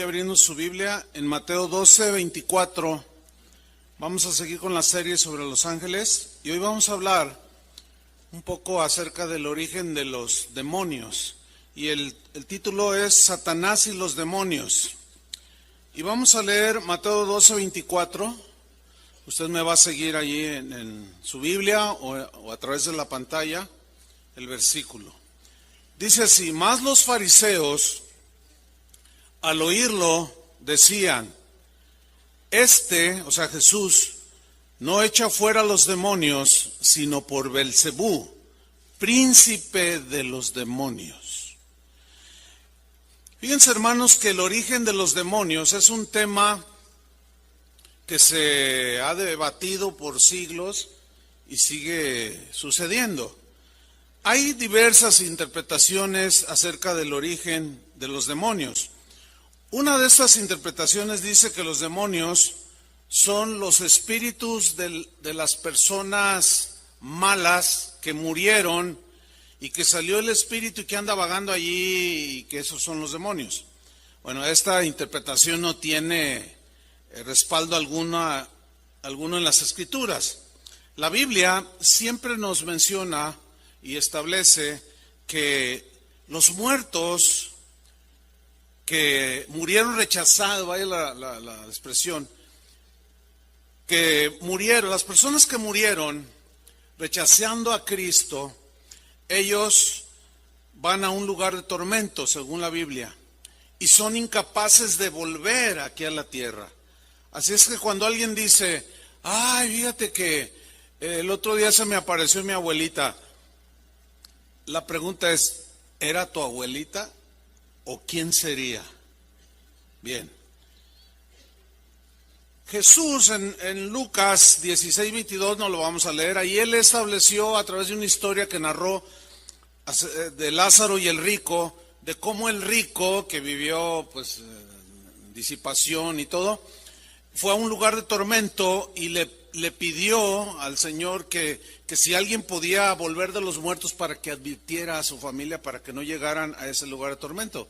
Abriendo su Biblia en Mateo 12:24, vamos a seguir con la serie sobre los ángeles y hoy vamos a hablar un poco acerca del origen de los demonios y el título es Satanás y los demonios. Y vamos a leer Mateo 12:24, usted me va a seguir allí en su Biblia o a través de la pantalla el versículo. Dice así: mas los fariseos al oírlo decían, o sea Jesús, no echa fuera los demonios, sino por Belcebú, príncipe de los demonios. Fíjense, hermanos, que el origen de los demonios es un tema que se ha debatido por siglos y sigue sucediendo. Hay diversas interpretaciones acerca del origen de los demonios. Una de estas interpretaciones dice que los demonios son los espíritus de las personas malas que murieron y que salió el espíritu y que anda vagando allí y que esos son los demonios. Bueno, esta interpretación no tiene respaldo alguno en las Escrituras. La Biblia siempre nos menciona y establece que los muertos que murieron rechazados, vaya la expresión, que murieron, las personas que murieron rechazando a Cristo, ellos van a un lugar de tormento, según la Biblia, y son incapaces de volver aquí a la tierra. Así es que cuando alguien dice, ay, fíjate que el otro día se me apareció mi abuelita, la pregunta es, ¿era tu abuelita? ¿O quién sería? Bien. Jesús en Lucas 16:22 no lo vamos a leer. Ahí él estableció a través de una historia que narró de Lázaro y el rico, de cómo el rico que vivió pues disipación y todo, fue a un lugar de tormento y le pidió al Señor que si alguien podía volver de los muertos para que advirtiera a su familia para que no llegaran a ese lugar de tormento.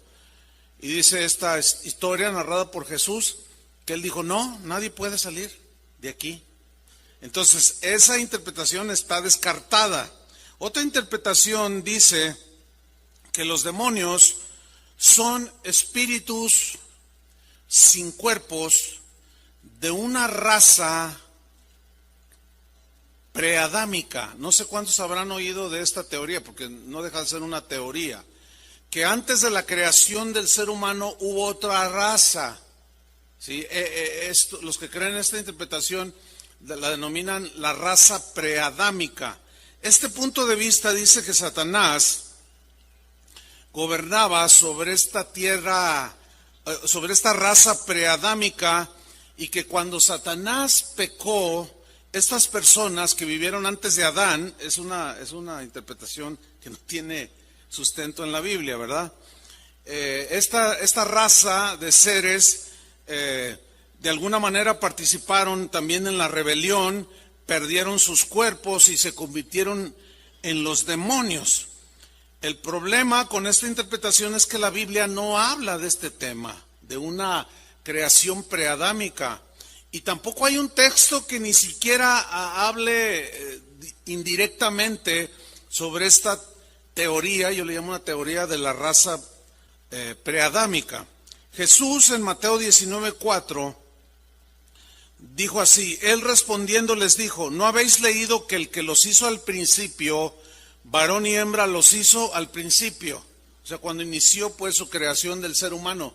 Y dice esta historia narrada por Jesús, que él dijo, no, nadie puede salir de aquí. Entonces, esa interpretación está descartada. Otra interpretación dice que los demonios son espíritus sin cuerpos de una raza preadámica. No sé cuántos habrán oído de esta teoría, porque no deja de ser una teoría. Que antes de la creación del ser humano hubo otra raza. ¿Sí? Los que creen esta interpretación la denominan la raza preadámica. Este punto de vista dice que Satanás gobernaba sobre esta tierra, sobre esta raza preadámica, y que cuando Satanás pecó, estas personas que vivieron antes de Adán, es una interpretación que no tiene sustento en la Biblia, ¿verdad? Esta raza de seres de alguna manera participaron también en la rebelión, perdieron sus cuerpos y se convirtieron en los demonios. El problema con esta interpretación es que la Biblia no habla de este tema, de una creación preadámica, y tampoco hay un texto que ni siquiera hable indirectamente sobre esta teoría. Yo le llamo una teoría de la raza preadámica. Jesús en Mateo 19:4 dijo así, él respondiendo les dijo, ¿no habéis leído que el que los hizo al principio, varón y hembra los hizo al principio? O sea, cuando inició pues su creación del ser humano,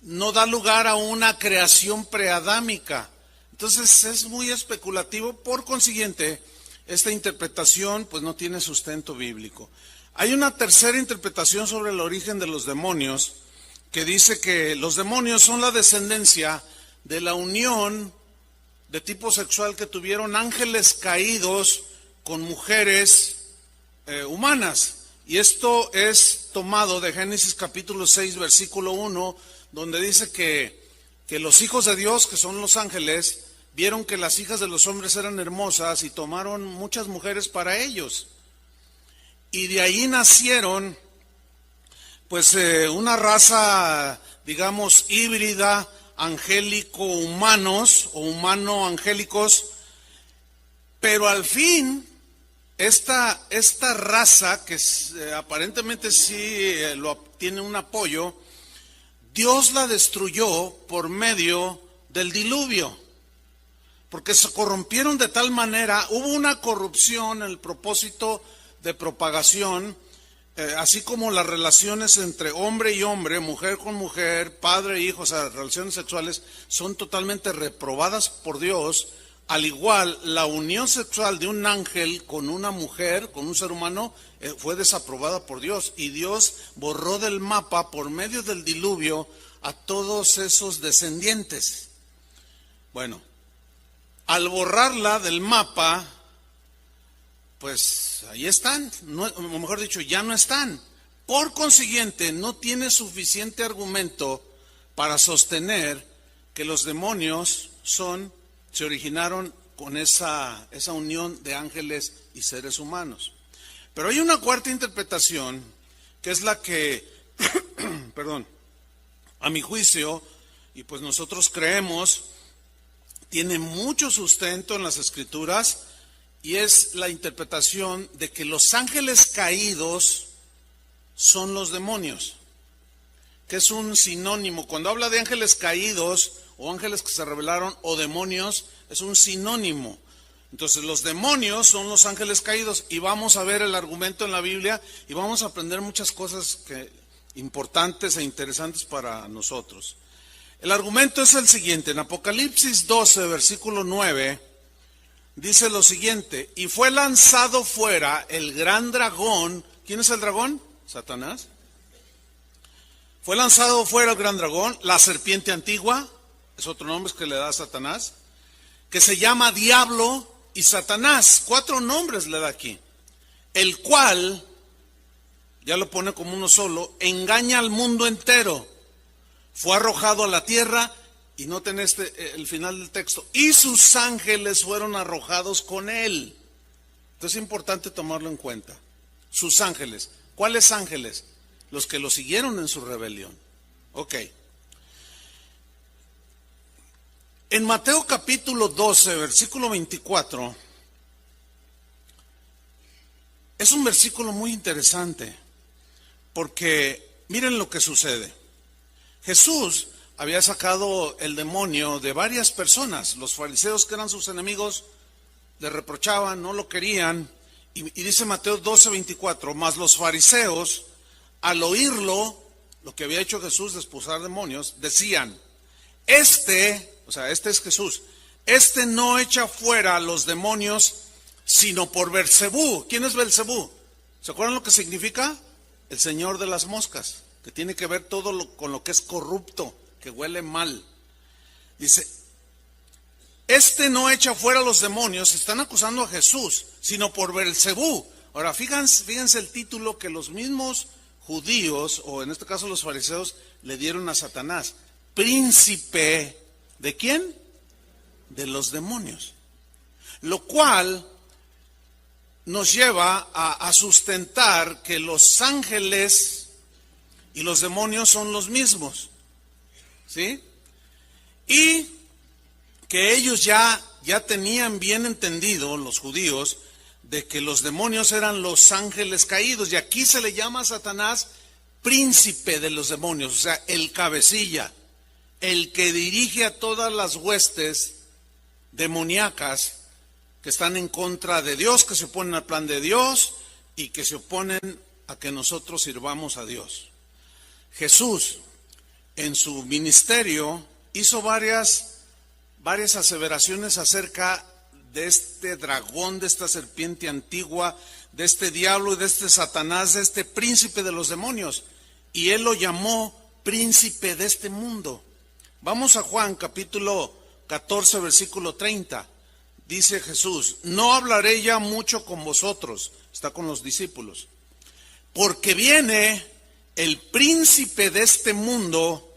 no da lugar a una creación preadámica. Entonces es muy especulativo, por consiguiente, esta interpretación pues no tiene sustento bíblico. Hay una tercera interpretación sobre el origen de los demonios que dice que los demonios son la descendencia de la unión de tipo sexual que tuvieron ángeles caídos con mujeres humanas. Y esto es tomado de Génesis capítulo 6 versículo 1, donde dice que los hijos de Dios, que son los ángeles, vieron que las hijas de los hombres eran hermosas y tomaron muchas mujeres para ellos. Y de ahí nacieron pues una raza digamos, híbrida, angélico-humanos o humano-angélicos, pero al fin, esta raza, que aparentemente sí tiene un apoyo, Dios la destruyó por medio del diluvio, porque se corrompieron de tal manera, hubo una corrupción en el propósito de propagación, así como las relaciones entre hombre y hombre, mujer con mujer, padre e hijo, o sea, relaciones sexuales, son totalmente reprobadas por Dios. Al igual, la unión sexual de un ángel con una mujer, con un ser humano, fue desaprobada por Dios. Y Dios borró del mapa, por medio del diluvio, a todos esos descendientes. Bueno, al borrarla del mapa, pues ahí están, o mejor dicho, ya no están. Por consiguiente, no tiene suficiente argumento para sostener que los demonios se originaron con esa unión de ángeles y seres humanos. Pero hay una cuarta interpretación, que es la que, perdón, a mi juicio, y pues nosotros creemos, tiene mucho sustento en las Escrituras, y es la interpretación de que los ángeles caídos son los demonios, que es un sinónimo. Cuando habla de ángeles caídos, o ángeles que se rebelaron, o demonios, es un sinónimo. Entonces los demonios son los ángeles caídos, y vamos a ver el argumento en la Biblia, y vamos a aprender muchas cosas importantes e interesantes para nosotros. El argumento es el siguiente: en Apocalipsis 12, versículo 9, dice lo siguiente: y fue lanzado fuera el gran dragón. ¿Quién es el dragón? Satanás. Fue lanzado fuera el gran dragón, la serpiente antigua, es otro nombre que le da a Satanás, que se llama Diablo y Satanás. 4 nombres le da aquí. El cual, ya lo pone como uno solo, engaña al mundo entero. Fue arrojado a la tierra, y noten el final del texto, y sus ángeles fueron arrojados con él. Entonces es importante tomarlo en cuenta. Sus ángeles. ¿Cuáles ángeles? Los que lo siguieron en su rebelión. Ok. En Mateo capítulo 12, versículo 24, es un versículo muy interesante, porque miren lo que sucede. Jesús había sacado el demonio de varias personas. Los fariseos, que eran sus enemigos, le reprochaban, no lo querían. Y dice Mateo 12, 24, mas los fariseos, al oírlo, lo que había hecho Jesús de expulsar demonios, decían: o sea, este es Jesús, este no echa fuera a los demonios sino por Beelzebú. ¿Quién es Beelzebú? ¿Se acuerdan lo que significa? El señor de las moscas, que tiene que ver con lo que es corrupto, que huele mal. Dice, este no echa fuera a los demonios, están acusando a Jesús, sino por Beelzebú. Ahora, fíjense el título que los mismos judíos, o en este caso los fariseos, le dieron a Satanás: príncipe, ¿de quién? De los demonios. Lo cual nos lleva a sustentar que los ángeles y los demonios son los mismos, ¿sí? Y que ellos ya tenían bien entendido, los judíos, de que los demonios eran los ángeles caídos, y aquí se le llama a Satanás príncipe de los demonios, o sea, el cabecilla, el que dirige a todas las huestes demoníacas que están en contra de Dios, que se oponen al plan de Dios y que se oponen a que nosotros sirvamos a Dios. Jesús, en su ministerio, hizo varias aseveraciones acerca de este dragón, de esta serpiente antigua, de este diablo y de este Satanás, de este príncipe de los demonios. Y él lo llamó príncipe de este mundo. Vamos a Juan capítulo 14, versículo 30. Dice Jesús: no hablaré ya mucho con vosotros, está con los discípulos, porque viene el príncipe de este mundo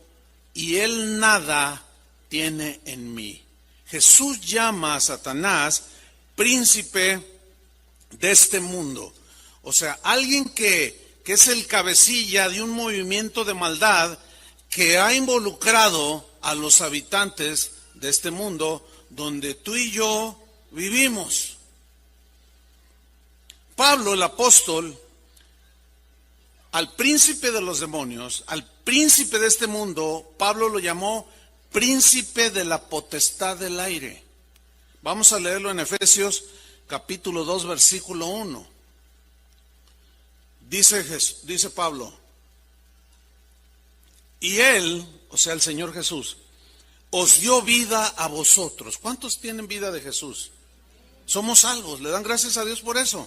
y él nada tiene en mí. Jesús llama a Satanás príncipe de este mundo. O sea, alguien que es el cabecilla de un movimiento de maldad que ha involucrado a los habitantes de este mundo donde tú y yo vivimos. Pablo, el apóstol, al príncipe de los demonios, al príncipe de este mundo, Pablo lo llamó príncipe de la potestad del aire. Vamos a leerlo en Efesios capítulo 2, versículo 1. Dice Pablo, y Él, o sea el Señor Jesús, os dio vida a vosotros. ¿Cuántos tienen vida de Jesús? Somos salvos, le dan gracias a Dios por eso.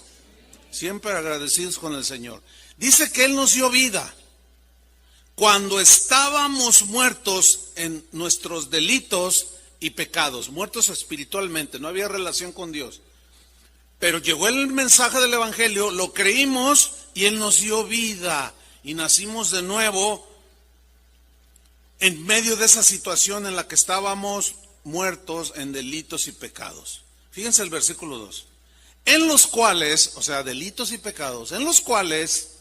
Siempre agradecidos con el Señor. Dice que Él nos dio vida cuando estábamos muertos en nuestros delitos y pecados, muertos espiritualmente, no había relación con Dios. Pero llegó el mensaje del Evangelio, lo creímos y Él nos dio vida y nacimos de nuevo en medio de esa situación en la que estábamos muertos en delitos y pecados. Fíjense el versículo 2. En los cuales, o sea, delitos y pecados, en los cuales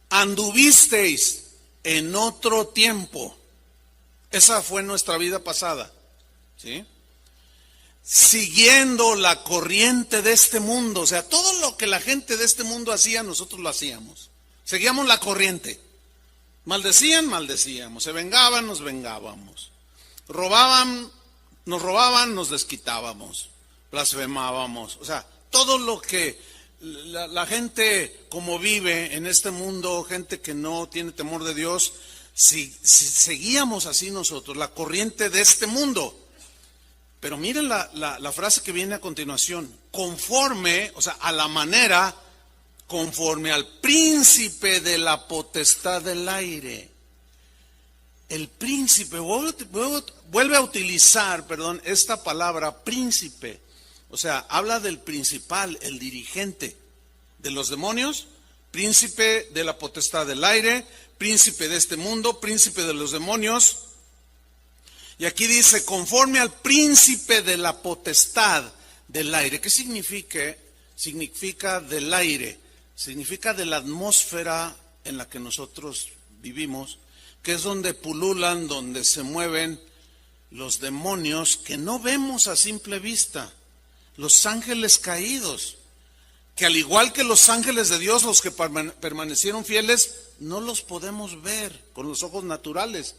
anduvisteis en otro tiempo. Esa fue nuestra vida pasada, ¿sí? Siguiendo la corriente de este mundo, o sea, todo lo que la gente de este mundo hacía, nosotros lo hacíamos. Seguíamos la corriente. Maldecían, maldecíamos. Se vengaban, nos vengábamos. Robaban, nos desquitábamos. Blasfemábamos. O sea, todo lo que la gente como vive en este mundo, gente que no tiene temor de Dios, si seguíamos así nosotros, la corriente de este mundo. Pero miren la frase que viene a continuación, conforme, o sea, a la manera, conforme al príncipe de la potestad del aire. El príncipe, vuelve a utilizar, esta palabra príncipe. O sea, habla del principal, el dirigente de los demonios, príncipe de la potestad del aire, príncipe de este mundo, príncipe de los demonios. Y aquí dice, conforme al príncipe de la potestad del aire. ¿Qué significa? Significa del aire, significa de la atmósfera en la que nosotros vivimos, que es donde pululan, donde se mueven los demonios que no vemos a simple vista. Los ángeles caídos, que al igual que los ángeles de Dios, los que permanecieron fieles, no los podemos ver con los ojos naturales,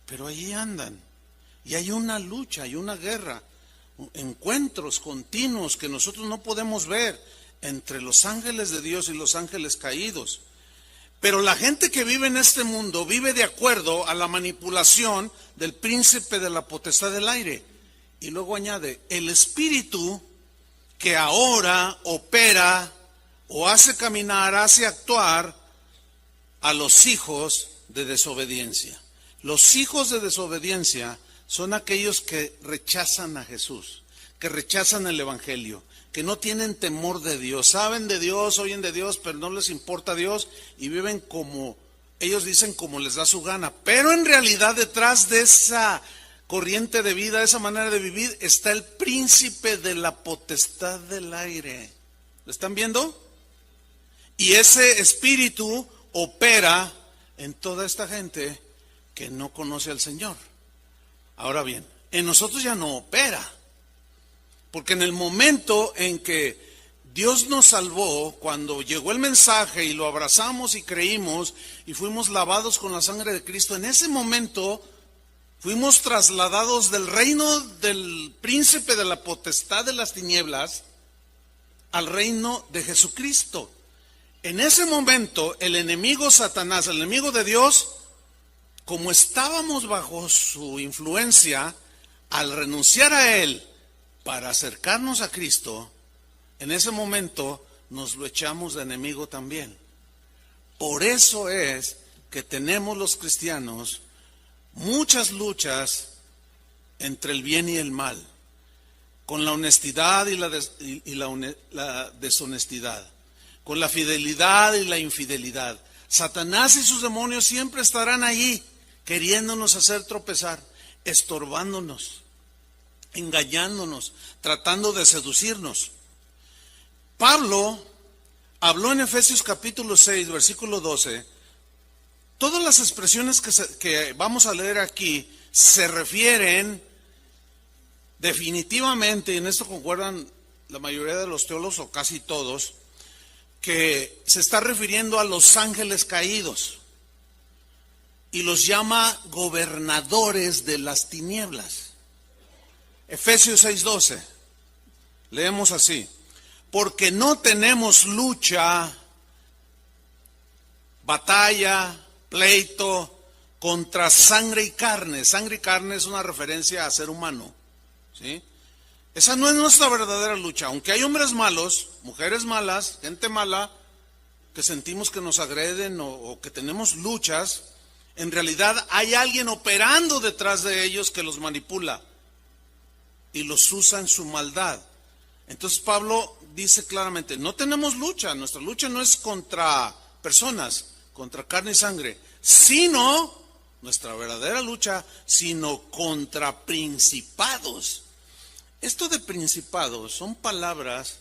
pero allí andan. Y hay una lucha, hay una guerra, encuentros continuos que nosotros no podemos ver entre los ángeles de Dios y los ángeles caídos. Pero la gente que vive en este mundo vive de acuerdo a la manipulación del príncipe de la potestad del aire. Y luego añade, el espíritu que ahora opera o hace caminar, hace actuar a los hijos de desobediencia. Los hijos de desobediencia son aquellos que rechazan a Jesús, que rechazan el Evangelio, que no tienen temor de Dios, saben de Dios, oyen de Dios, pero no les importa Dios y viven como ellos dicen, como les da su gana. Pero en realidad detrás de esa corriente de vida, esa manera de vivir, está el príncipe de la potestad del aire. ¿Lo están viendo? Y ese espíritu opera en toda esta gente que no conoce al Señor. Ahora bien, en nosotros ya no opera, porque en el momento en que Dios nos salvó, cuando llegó el mensaje y lo abrazamos y creímos y fuimos lavados con la sangre de Cristo, en ese momento fuimos trasladados del reino del príncipe de la potestad de las tinieblas al reino de Jesucristo. En ese momento el enemigo Satanás, el enemigo de Dios, como estábamos bajo su influencia, al renunciar a él para acercarnos a Cristo, en ese momento nos lo echamos de enemigo también. Por eso es que tenemos los cristianos muchas luchas entre el bien y el mal, con la honestidad y la deshonestidad, con la fidelidad y la infidelidad. Satanás y sus demonios siempre estarán allí, queriéndonos hacer tropezar, estorbándonos, engañándonos, tratando de seducirnos. Pablo habló en Efesios capítulo 6, versículo 12, Todas las expresiones que vamos a leer aquí se refieren definitivamente, y en esto concuerdan la mayoría de los teólogos o casi todos, que se está refiriendo a los ángeles caídos y los llama gobernadores de las tinieblas. Efesios 6:12, leemos así: porque no tenemos lucha, batalla, pleito contra sangre y carne. Sangre y carne es una referencia a ser humano, ¿sí? Esa no es nuestra verdadera lucha. Aunque hay hombres malos, mujeres malas, gente mala, que sentimos que nos agreden o que tenemos luchas, en realidad hay alguien operando detrás de ellos que los manipula y los usa en su maldad. Entonces Pablo dice claramente, no tenemos lucha, nuestra lucha no es contra personas, contra carne y sangre, sino, nuestra verdadera lucha, sino contra principados. Esto de principados son palabras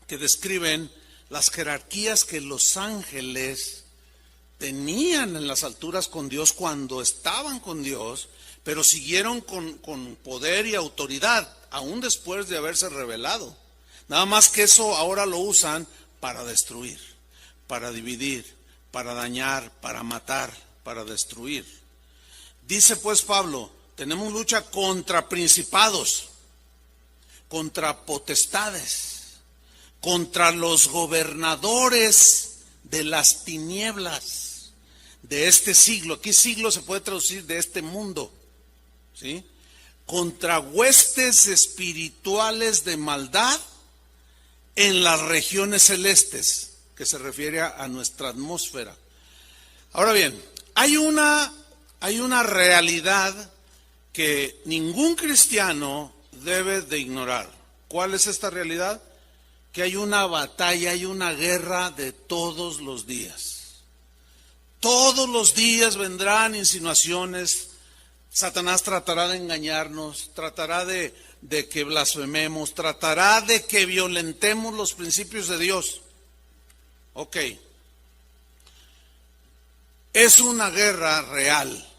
que describen las jerarquías que los ángeles tenían en las alturas con Dios cuando estaban con Dios, pero siguieron con poder y autoridad, aún después de haberse revelado. Nada más que eso ahora lo usan para destruir, para dividir, para dañar, para matar, para destruir. Dice pues Pablo, tenemos lucha contra principados, contra potestades, contra los gobernadores de las tinieblas de este siglo. Aquí siglo se puede traducir de este mundo, ¿sí? Contra huestes espirituales de maldad en las regiones celestes, que se refiere a nuestra atmósfera. Ahora bien, hay una realidad que ningún cristiano debe de ignorar. ¿Cuál es esta realidad? Que hay una batalla, hay una guerra de todos los días. Todos los días vendrán insinuaciones. Satanás tratará de engañarnos, tratará de que blasfememos, tratará de que violentemos los principios de Dios. Ok. Es una guerra real.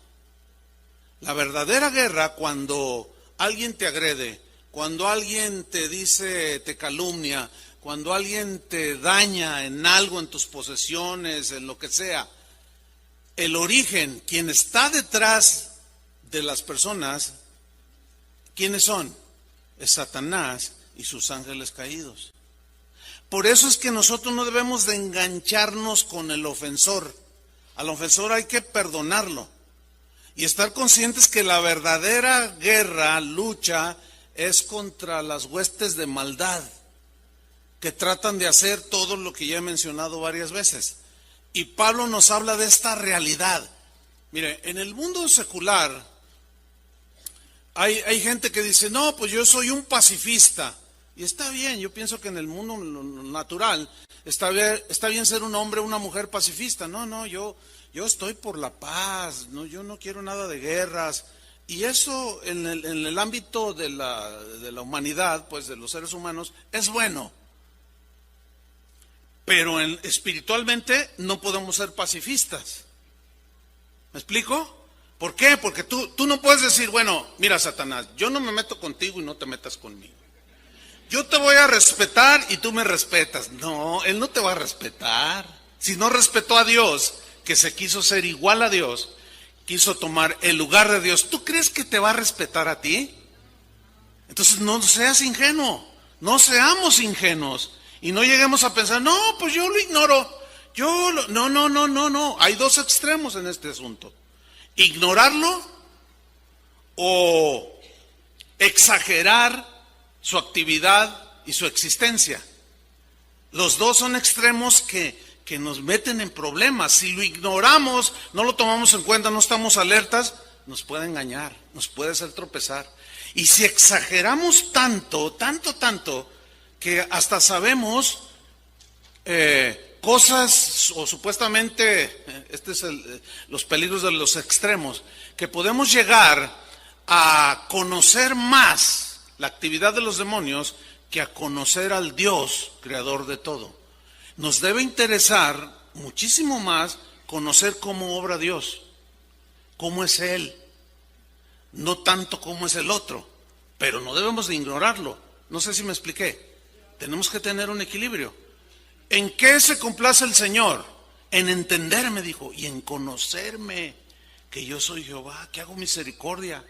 La verdadera guerra, cuando alguien te agrede, cuando alguien te dice, te calumnia, cuando alguien te daña en algo, en tus posesiones, en lo que sea, el origen, quien está detrás de las personas, ¿quiénes son? Es Satanás y sus ángeles caídos. Por eso es que nosotros no debemos de engancharnos con el ofensor. Al ofensor hay que perdonarlo y estar conscientes que la verdadera guerra, lucha, es contra las huestes de maldad que tratan de hacer todo lo que ya he mencionado varias veces. Y Pablo nos habla de esta realidad. Mire, en el mundo secular hay gente que dice, no, pues yo soy un pacifista. Y está bien, yo pienso que en el mundo natural está bien ser un hombre o una mujer pacifista. No, yo estoy por la paz, no, yo no quiero nada de guerras. Y eso en el ámbito de la humanidad, pues de los seres humanos, es bueno. Pero espiritualmente no podemos ser pacifistas. ¿Me explico? ¿Por qué? Porque tú no puedes decir, bueno, mira Satanás, yo no me meto contigo y no te metas conmigo. Yo te voy a respetar y tú me respetas. No, él no te va a respetar. Si no respetó a Dios, que se quiso ser igual a Dios, quiso tomar el lugar de Dios, ¿tú crees que te va a respetar a ti? Entonces no seas ingenuo, no seamos ingenuos y no lleguemos a pensar, no, pues yo lo ignoro. No. Hay dos extremos en este asunto. Ignorarlo o exagerar su actividad y su existencia. Los dos son extremos que nos meten en problemas. Si lo ignoramos, no lo tomamos en cuenta, no estamos alertas, nos puede engañar, nos puede hacer tropezar. Y si exageramos tanto, que hasta sabemos cosas, o supuestamente, los peligros de los extremos, que podemos llegar a conocer más la actividad de los demonios que a conocer al Dios, creador de todo. Nos debe interesar muchísimo más conocer cómo obra Dios, cómo es Él, no tanto cómo es el otro, pero no debemos de ignorarlo. No sé si me expliqué. Tenemos que tener un equilibrio. ¿En qué se complace el Señor? En entenderme, dijo, y en conocerme, que yo soy Jehová, que hago misericordia.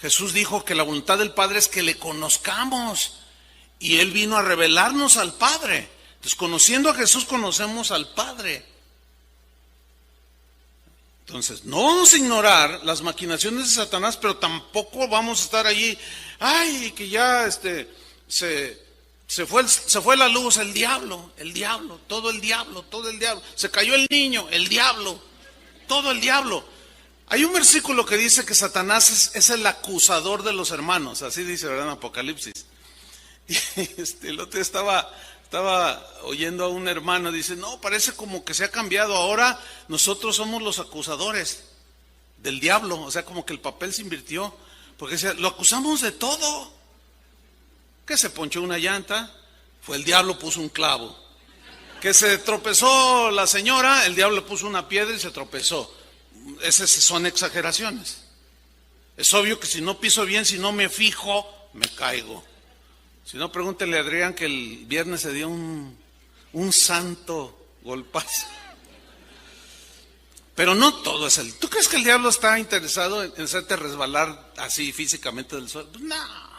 Jesús dijo que la voluntad del Padre es que le conozcamos, y Él vino a revelarnos al Padre. Entonces, conociendo a Jesús, conocemos al Padre. Entonces, no vamos a ignorar las maquinaciones de Satanás, pero tampoco vamos a estar allí, ay, que ya se fue la luz, el diablo, todo el diablo, se cayó el niño, el diablo, todo el diablo. Hay un versículo que dice que Satanás es el acusador de los hermanos, así dice, ¿verdad? En Apocalipsis. Y el otro día estaba oyendo a un hermano, dice, no, parece como que se ha cambiado, ahora nosotros somos los acusadores del diablo, o sea, como que el papel se invirtió, porque decía, lo acusamos de todo, que se ponchó una llanta, fue el diablo, puso un clavo, que se tropezó la señora, el diablo le puso una piedra y se tropezó. Esas son exageraciones. Es obvio que si no piso bien, si no me fijo, me caigo. Si no, pregúntele a Adrián que el viernes se dio un santo golpazo. Pero no todo es el... ¿Tú crees que el diablo está interesado en hacerte resbalar así físicamente del suelo? Pues no.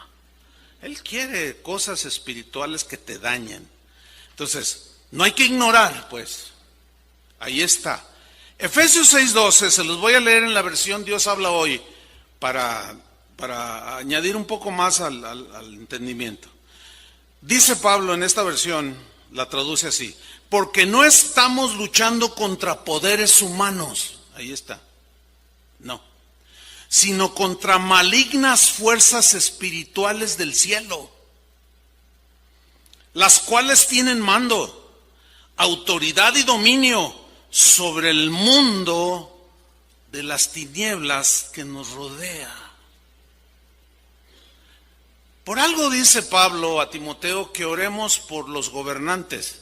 Él quiere cosas espirituales que te dañen. Entonces, no hay que ignorar, pues. Ahí está. Efesios 6:12, se los voy a leer en la versión Dios habla hoy, para añadir un poco más al entendimiento. Dice Pablo en esta versión, la traduce así: porque no estamos luchando contra poderes humanos, ahí está, no, sino contra malignas fuerzas espirituales del cielo, las cuales tienen mando, autoridad y dominio sobre el mundo de las tinieblas que nos rodea. Por algo dice Pablo a Timoteo que oremos por los gobernantes,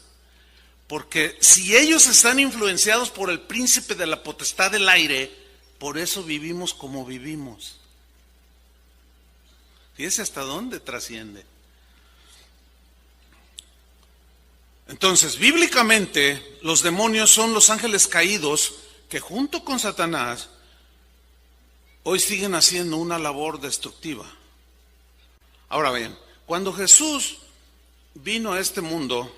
porque si ellos están influenciados por el príncipe de la potestad del aire, por eso vivimos como vivimos. Fíjese hasta dónde trasciende. Entonces, bíblicamente, los demonios son los ángeles caídos que junto con Satanás hoy siguen haciendo una labor destructiva. Ahora bien, cuando Jesús vino a este mundo,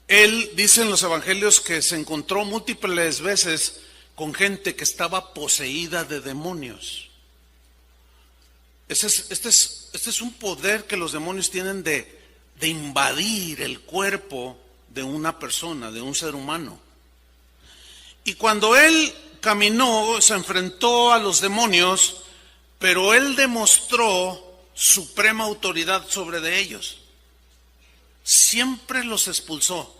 Él dice en los evangelios que se encontró múltiples veces con gente que estaba poseída de demonios. Este es un poder que los demonios tienen de invadir el cuerpo de una persona, de un ser humano. Y cuando Él caminó, se enfrentó a los demonios, pero Él demostró suprema autoridad sobre de ellos. Siempre los expulsó.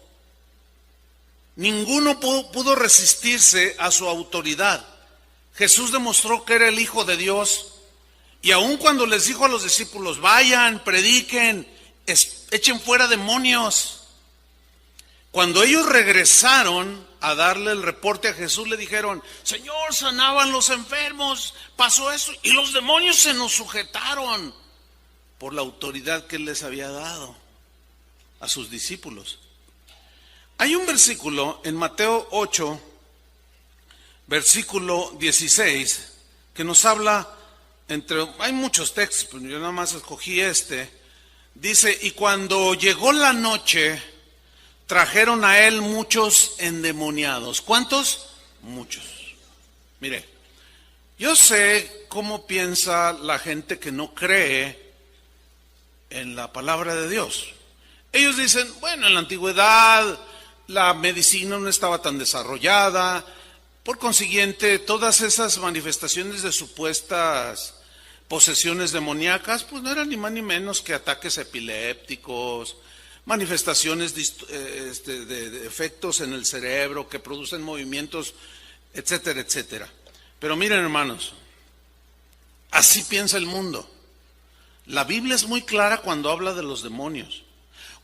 Ninguno pudo resistirse a su autoridad. Jesús demostró que era el Hijo de Dios, y aun cuando les dijo a los discípulos, vayan, prediquen, echen fuera demonios, cuando ellos regresaron a darle el reporte a Jesús, le dijeron, Señor, sanaban los enfermos, pasó eso, y los demonios se nos sujetaron por la autoridad que Él les había dado a sus discípulos. Hay un versículo en Mateo 8, versículo 16, que nos habla, hay muchos textos, pero yo nada más escogí este. Dice, y cuando llegó la noche, trajeron a Él muchos endemoniados. ¿Cuántos? Muchos. Mire, yo sé cómo piensa la gente que no cree en la palabra de Dios. Ellos dicen, bueno, en la antigüedad la medicina no estaba tan desarrollada, por consiguiente todas esas manifestaciones de supuestas posesiones demoníacas, pues no eran ni más ni menos que ataques epilépticos, manifestaciones de efectos en el cerebro que producen movimientos, etcétera, etcétera. Pero miren, hermanos, así piensa el mundo. La Biblia es muy clara cuando habla de los demonios.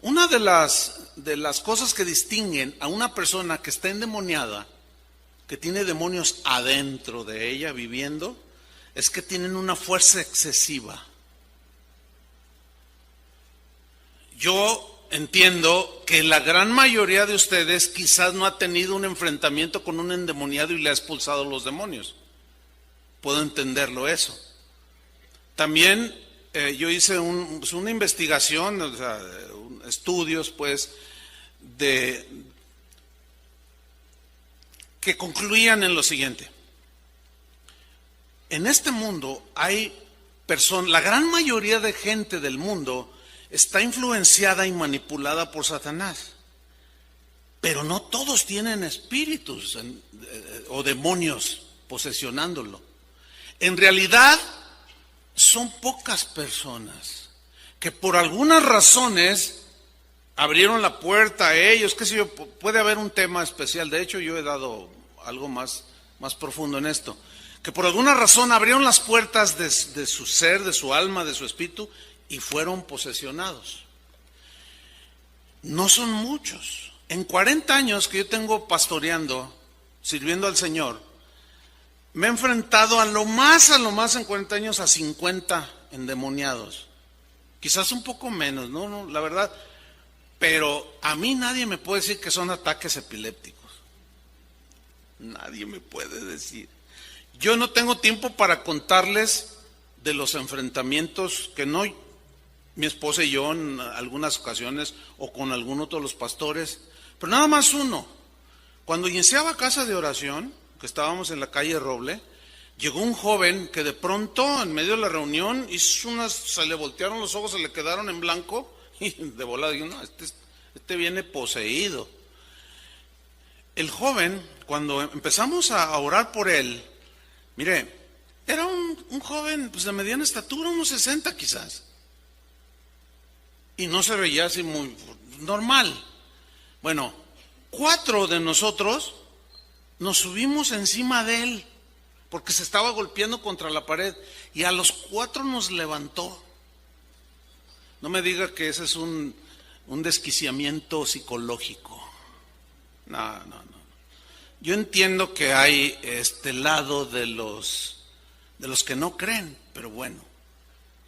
Una de las cosas que distinguen a una persona que está endemoniada, que tiene demonios adentro de ella viviendo, es que tienen una fuerza excesiva. Yo entiendo que la gran mayoría de ustedes quizás no ha tenido un enfrentamiento con un endemoniado y le ha expulsado los demonios. Puedo entenderlo eso. También yo hice una investigación, o sea, estudios pues, que concluían en lo siguiente. En este mundo hay personas, la gran mayoría de gente del mundo está influenciada y manipulada por Satanás. Pero no todos tienen espíritus o demonios posesionándolo. En realidad, son pocas personas que por algunas razones abrieron la puerta a ellos, qué sé yo, puede haber un tema especial. De hecho, yo he dado algo más profundo en esto. Que por alguna razón abrieron las puertas de su ser, de su alma, de su espíritu, y fueron posesionados. No son muchos. En 40 años que yo tengo pastoreando, sirviendo al Señor, me he enfrentado a lo más en 40 años a 50 endemoniados. Quizás un poco menos, no, la verdad. Pero a mí nadie me puede decir que son ataques epilépticos. Nadie me puede decir. Yo no tengo tiempo para contarles de los enfrentamientos que no, mi esposa y yo en algunas ocasiones, o con algún otro de los pastores, pero nada más uno. Cuando iniciaba Casa de Oración, que estábamos en la calle Roble, llegó un joven que de pronto, en medio de la reunión, se le voltearon los ojos, se le quedaron en blanco, y de volada dijo, no, este viene poseído. El joven, cuando empezamos a orar por él, mire, era un joven pues, de mediana estatura, unos 60 quizás. Y no se veía así muy normal. Bueno, 4 de nosotros nos subimos encima de él, porque se estaba golpeando contra la pared, y a los 4 nos levantó. No me diga que ese es un desquiciamiento psicológico. No. Yo entiendo que hay este lado de los que no creen, pero bueno,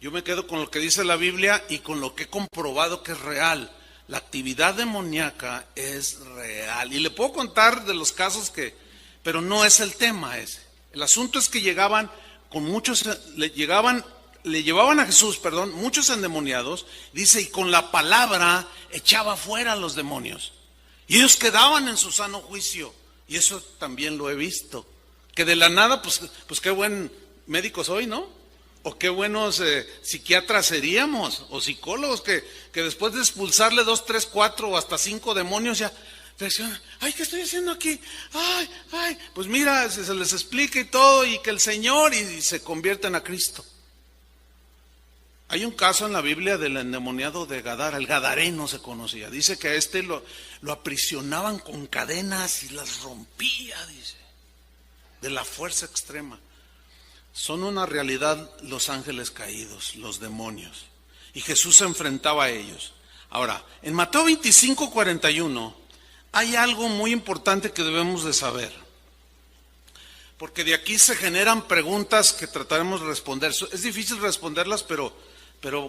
yo me quedo con lo que dice la Biblia y con lo que he comprobado que es real. La actividad demoníaca es real. Y le puedo contar de los casos pero no es el tema ese. El asunto es que llegaban con muchos, le llevaban a Jesús, muchos endemoniados, dice, y con la palabra echaba fuera a los demonios. Y ellos quedaban en su sano juicio. Y eso también lo he visto. Que de la nada, pues qué buen médico soy, ¿no? O qué buenos psiquiatras seríamos, o psicólogos, que después de expulsarle 2, 3, 4 o hasta 5 demonios ya reaccionan. Ay, ¿qué estoy haciendo aquí? Ay, pues mira, se les explica y todo, y que el Señor, y se convierten a Cristo. Hay un caso en la Biblia del endemoniado de Gadara, el gadareno se conocía. Dice que a este lo aprisionaban con cadenas y las rompía, dice, de la fuerza extrema. Son una realidad los ángeles caídos, los demonios. Y Jesús se enfrentaba a ellos. Ahora, en Mateo 25:41 hay algo muy importante que debemos de saber. Porque de aquí se generan preguntas que trataremos de responder. Es difícil responderlas, pero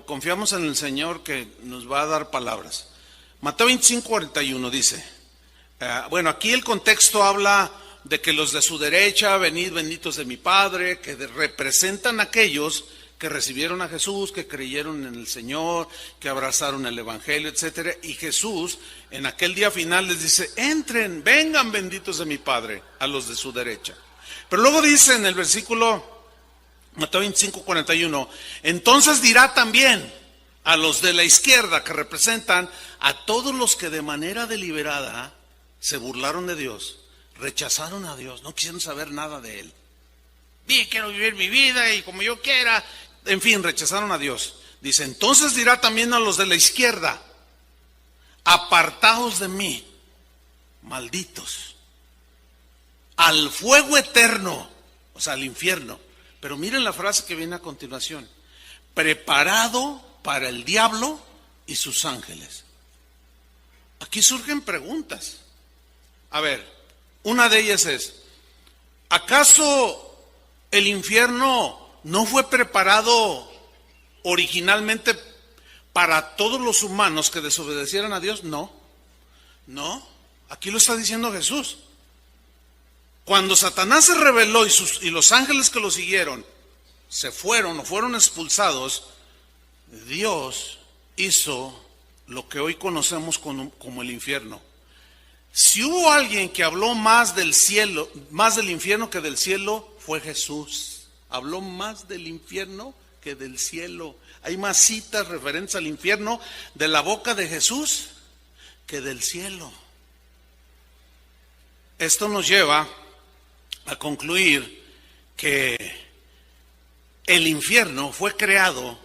confiamos en el Señor que nos va a dar palabras. Mateo 25:41 dice, aquí el contexto habla de que los de su derecha, venid benditos de mi Padre, que representan a aquellos que recibieron a Jesús, que creyeron en el Señor, que abrazaron el Evangelio, etcétera. Y Jesús en aquel día final les dice, entren, vengan benditos de mi Padre, a los de su derecha. Pero luego dice en el versículo Mateo 25:41, entonces dirá también a los de la izquierda, que representan a todos los que de manera deliberada se burlaron de Dios, rechazaron a Dios, no quisieron saber nada de Él. Quiero vivir mi vida y como yo quiera, en fin, rechazaron a Dios. Dice, entonces dirá también a los de la izquierda, apartaos de mí, malditos, al fuego eterno, o sea, al infierno. Pero miren la frase que viene a continuación, preparado para el diablo y sus ángeles. aquí surgen preguntas. A ver, una de ellas es, ¿acaso el infierno no fue preparado originalmente para todos los humanos que desobedecieran a Dios? No, aquí lo está diciendo Jesús. Cuando Satanás se rebeló y los ángeles que lo siguieron se fueron o fueron expulsados, Dios hizo lo que hoy conocemos como el infierno. Si hubo alguien que habló más del cielo, más del infierno que del cielo, fue Jesús. Habló más del infierno que del cielo. Hay más citas referentes al infierno de la boca de Jesús que del cielo. Esto nos lleva a concluir que el infierno fue creado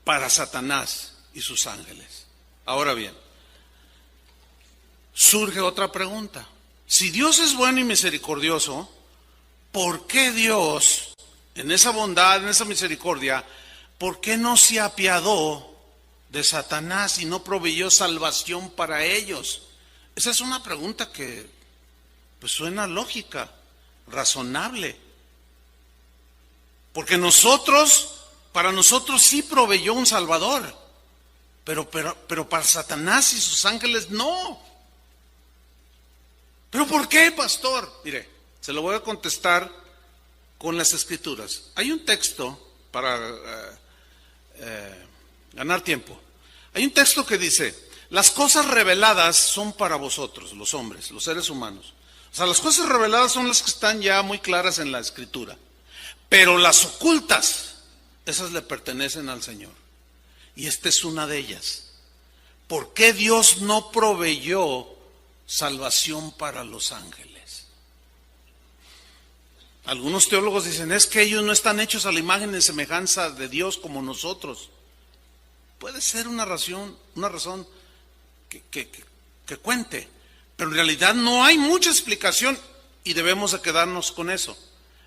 para Satanás y sus ángeles. Ahora bien, surge otra pregunta. Si Dios es bueno y misericordioso, ¿por qué Dios, en esa bondad, en esa misericordia, por qué no se apiadó de Satanás y no proveyó salvación para ellos? Esa es una pregunta que pues suena lógica, razonable. Porque para nosotros sí proveyó un Salvador, pero para Satanás y sus ángeles no. ¿Pero por qué, pastor? Mire, se lo voy a contestar con las Escrituras. Hay un texto para ganar tiempo. Hay un texto que dice, las cosas reveladas son para vosotros, los hombres, los seres humanos. O sea, las cosas reveladas son las que están ya muy claras en la Escritura. Pero las ocultas, esas le pertenecen al Señor. Y esta es una de ellas. ¿Por qué Dios no proveyó salvación para los ángeles? Algunos teólogos dicen, es que ellos no están hechos a la imagen y semejanza de Dios como nosotros. Puede ser una razón que cuente, pero en realidad no hay mucha explicación y debemos de quedarnos con eso.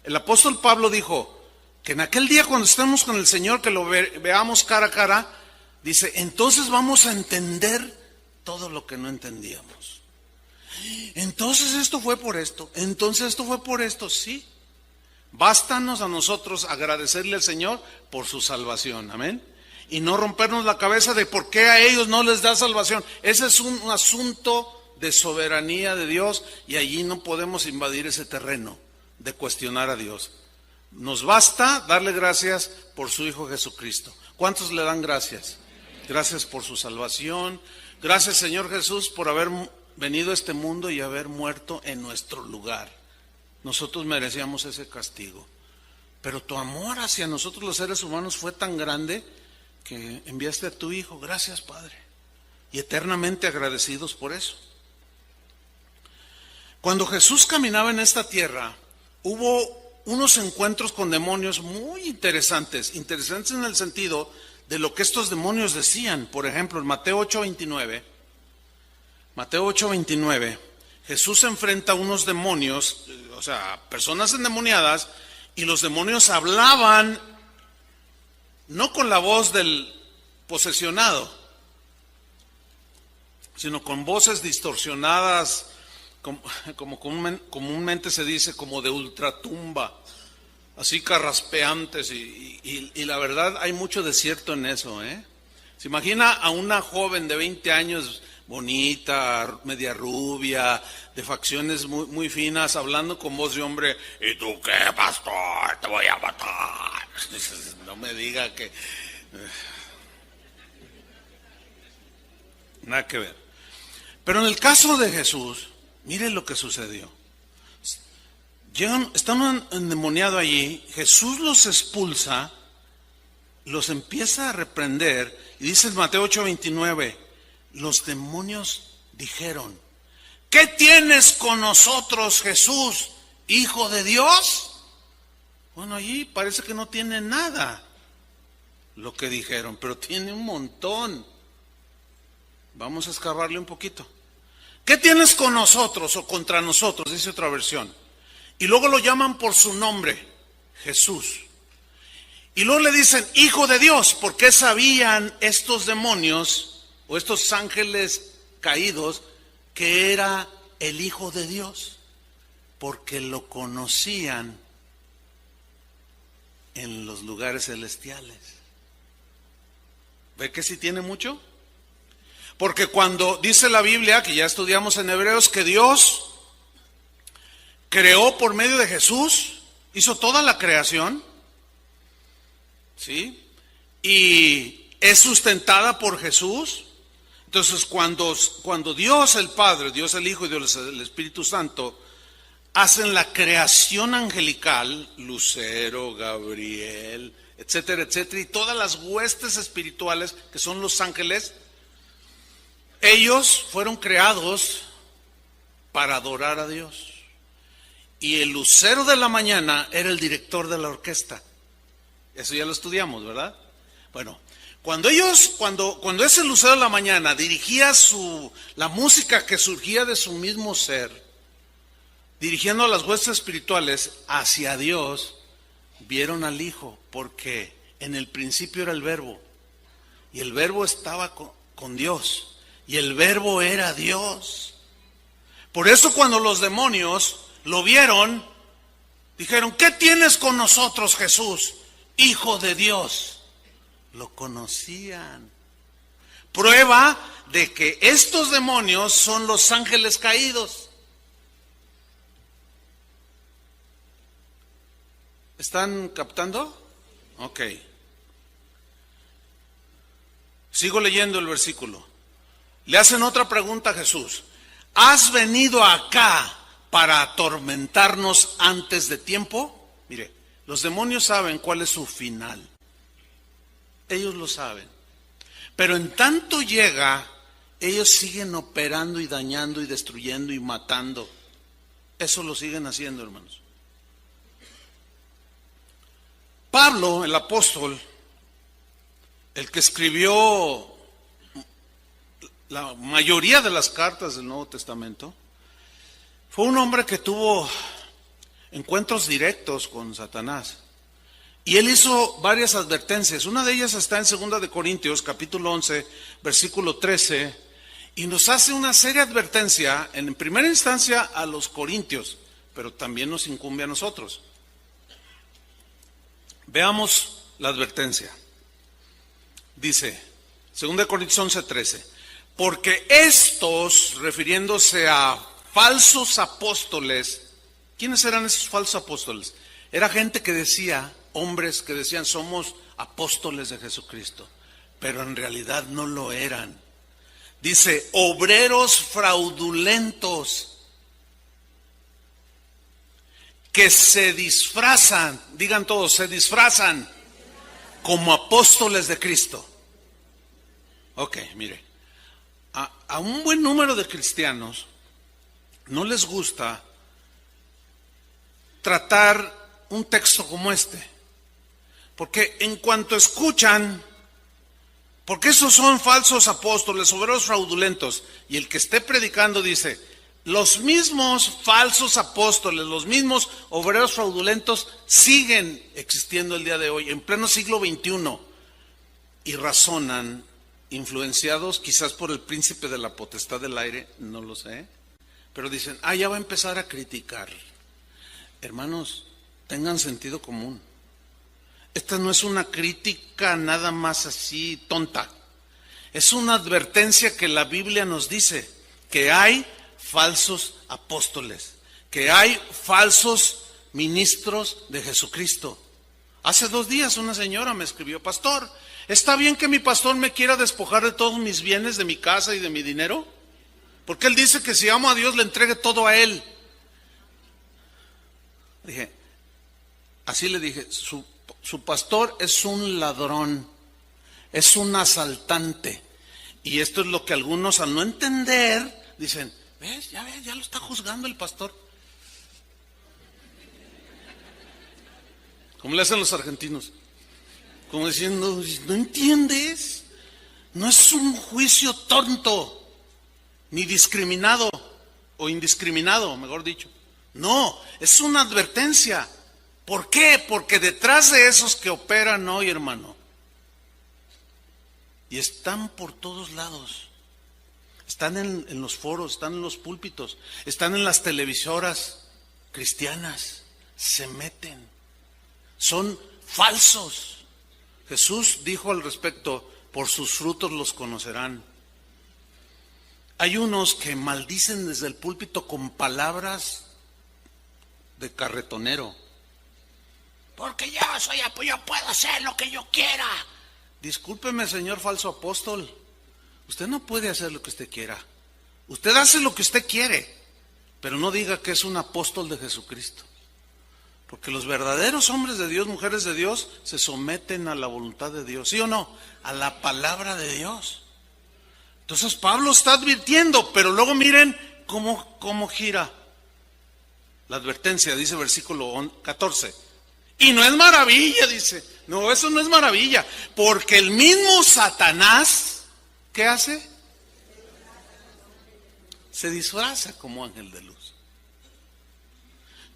El apóstol Pablo dijo que en aquel día cuando estemos con el Señor, que lo veamos cara a cara, dice, entonces vamos a entender todo lo que no entendíamos. Entonces esto fue por esto, entonces esto fue por esto, sí. Bástanos a nosotros agradecerle al Señor por su salvación, amén. Y no rompernos la cabeza de por qué a ellos no les da salvación. Ese es un asunto de soberanía de Dios y allí no podemos invadir ese terreno de cuestionar a Dios. Nos basta darle gracias por su Hijo Jesucristo. ¿Cuántos le dan gracias? Gracias por su salvación. Gracias, Señor Jesús, por haber venido a este mundo y haber muerto en nuestro lugar. Nosotros merecíamos ese castigo. Pero tu amor hacia nosotros los seres humanos fue tan grande que enviaste a tu Hijo. Gracias, Padre. Y eternamente agradecidos por eso. Cuando Jesús caminaba en esta tierra, hubo unos encuentros con demonios muy interesantes en el sentido de lo que estos demonios decían. Por ejemplo, en Mateo 8:29, Jesús enfrenta a unos demonios, o sea, personas endemoniadas, y los demonios hablaban no con la voz del posesionado, sino con voces distorsionadas, como comúnmente se dice, como de ultratumba, así carraspeantes, y la verdad hay mucho de cierto en eso, ¿eh? Se imagina a una joven de 20 años, bonita, media rubia, de facciones muy, muy finas, hablando con voz de hombre, ¿y tú qué, pastor? Te voy a matar. No me diga que... Nada que ver. Pero en el caso de Jesús, miren lo que sucedió. Están endemoniados allí, Jesús los expulsa, los empieza a reprender, y dice en Mateo 8:29, los demonios dijeron, ¿qué tienes con nosotros, Jesús, Hijo de Dios? Bueno, allí parece que no tiene nada lo que dijeron, pero tiene un montón. Vamos a escarbarle un poquito. ¿Qué tienes con nosotros o contra nosotros? Dice otra versión. Y luego lo llaman por su nombre, Jesús. Y luego le dicen, Hijo de Dios, porque sabían estos demonios o estos ángeles caídos, que era el Hijo de Dios, porque lo conocían en los lugares celestiales. ¿Ve que sí tiene mucho? Porque cuando dice la Biblia, que ya estudiamos en Hebreos, que Dios creó por medio de Jesús, hizo toda la creación, ¿sí? Y es sustentada por Jesús. Entonces cuando Dios el Padre, Dios el Hijo y Dios el Espíritu Santo hacen la creación angelical, Lucero, Gabriel, etcétera, etcétera, y todas las huestes espirituales que son los ángeles, ellos fueron creados para adorar a Dios. Y el lucero de la mañana era el director de la orquesta. Eso ya lo estudiamos, ¿verdad? Bueno, cuando ese lucero de la mañana dirigía la música que surgía de su mismo ser, dirigiendo a las huestes espirituales hacia Dios, vieron al Hijo, porque en el principio era el Verbo, y el Verbo estaba con Dios, y el Verbo era Dios. Por eso cuando los demonios lo vieron, dijeron: ¿qué tienes con nosotros, Jesús, Hijo de Dios? Lo conocían. Prueba de que estos demonios son los ángeles caídos. ¿Están captando? Ok. Sigo leyendo el versículo. Le hacen otra pregunta a Jesús: ¿has venido acá para atormentarnos antes de tiempo? Mire, los demonios saben cuál es su final. Ellos lo saben. Pero en tanto llega, ellos siguen operando y dañando y destruyendo y matando. Eso lo siguen haciendo, hermanos. Pablo, el apóstol, el que escribió la mayoría de las cartas del Nuevo Testamento, fue un hombre que tuvo encuentros directos con Satanás. Y él hizo varias advertencias. Una de ellas está en 2 de Corintios, capítulo 11, versículo 13, y nos hace una seria advertencia, en primera instancia a los corintios, pero también nos incumbe a nosotros. Veamos la advertencia. Dice, 2 de Corintios 11, 13, porque estos, refiriéndose a falsos apóstoles, ¿quiénes eran esos falsos apóstoles? Era gente que decía, hombres que decían: somos apóstoles de Jesucristo, pero en realidad no lo eran. Dice: obreros fraudulentos que se disfrazan, digan todos, se disfrazan como apóstoles de Cristo. Ok, mire, a un buen número de cristianos no les gusta tratar un texto como este, porque en cuanto escuchan, porque esos son falsos apóstoles, obreros fraudulentos, y el que esté predicando dice: los mismos falsos apóstoles, los mismos obreros fraudulentos siguen existiendo el día de hoy, en pleno siglo XXI, y razonan, influenciados quizás por el príncipe de la potestad del aire, no lo sé, pero dicen: ya va a empezar a criticar. Hermanos, tengan sentido común. Esta no es una crítica nada más así tonta. Es una advertencia que la Biblia nos dice, que hay falsos apóstoles, que hay falsos ministros de Jesucristo. Hace 2 días una señora me escribió: pastor, ¿está bien que mi pastor me quiera despojar de todos mis bienes, de mi casa y de mi dinero? Porque él dice que si amo a Dios le entregue todo a él. Así le dije, su pastor es un ladrón, es un asaltante. Y esto es lo que algunos, al no entender, dicen: ves, ya lo está juzgando el pastor. ¿Cómo le hacen los argentinos? Como diciendo: ¿no entiendes? No es un juicio tonto, ni discriminado, o indiscriminado, mejor dicho. No, es una advertencia. ¿Por qué? Porque detrás de esos que operan hoy, hermano, Y están por todos lados. Están en los foros, están en los púlpitos, están en las televisoras cristianas. Se meten. Son falsos. Jesús dijo al respecto: por sus frutos los conocerán. Hay unos que maldicen desde el púlpito con palabras de carretonero. Porque yo puedo hacer lo que yo quiera. Discúlpeme, señor falso apóstol. Usted no puede hacer lo que usted quiera. Usted hace lo que usted quiere, pero no diga que es un apóstol de Jesucristo. Porque los verdaderos hombres de Dios, mujeres de Dios, se someten a la voluntad de Dios. ¿Sí o no? A la palabra de Dios. Entonces Pablo está advirtiendo, pero luego miren cómo gira la advertencia. Dice versículo 14. Y no es maravilla, dice. No, eso no es maravilla. Porque el mismo Satanás, ¿qué hace? Se disfraza como ángel de luz.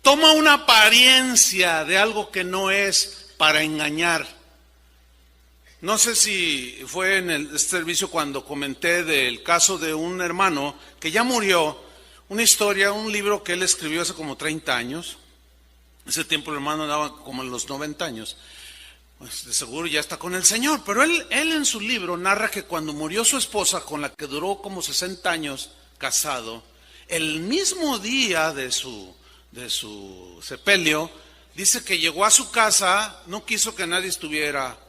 Toma una apariencia de algo que no es para engañar. No sé si fue en el servicio cuando comenté del caso de un hermano que ya murió, una historia, un libro que él escribió hace como 30 años. Ese tiempo el hermano andaba como en los 90 años. Pues de seguro ya está con el Señor. Pero él en su libro narra que cuando murió su esposa, con la que duró como 60 años casado, el mismo día de su sepelio, dice que llegó a su casa, no quiso que nadie estuviera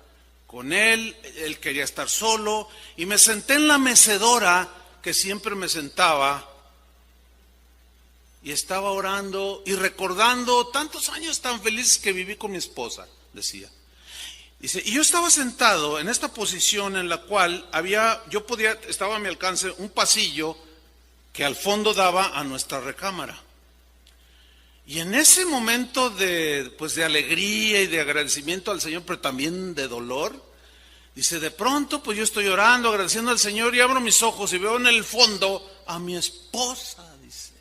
con él quería estar solo, y me senté en la mecedora que siempre me sentaba, y estaba orando y recordando tantos años tan felices que viví con mi esposa, decía. Dice, y yo estaba sentado en esta posición en la cual estaba a mi alcance un pasillo que al fondo daba a nuestra recámara. Y en ese momento de alegría y de agradecimiento al Señor, pero también de dolor, dice, de pronto pues yo estoy orando, agradeciendo al Señor, y abro mis ojos y veo en el fondo a mi esposa, dice,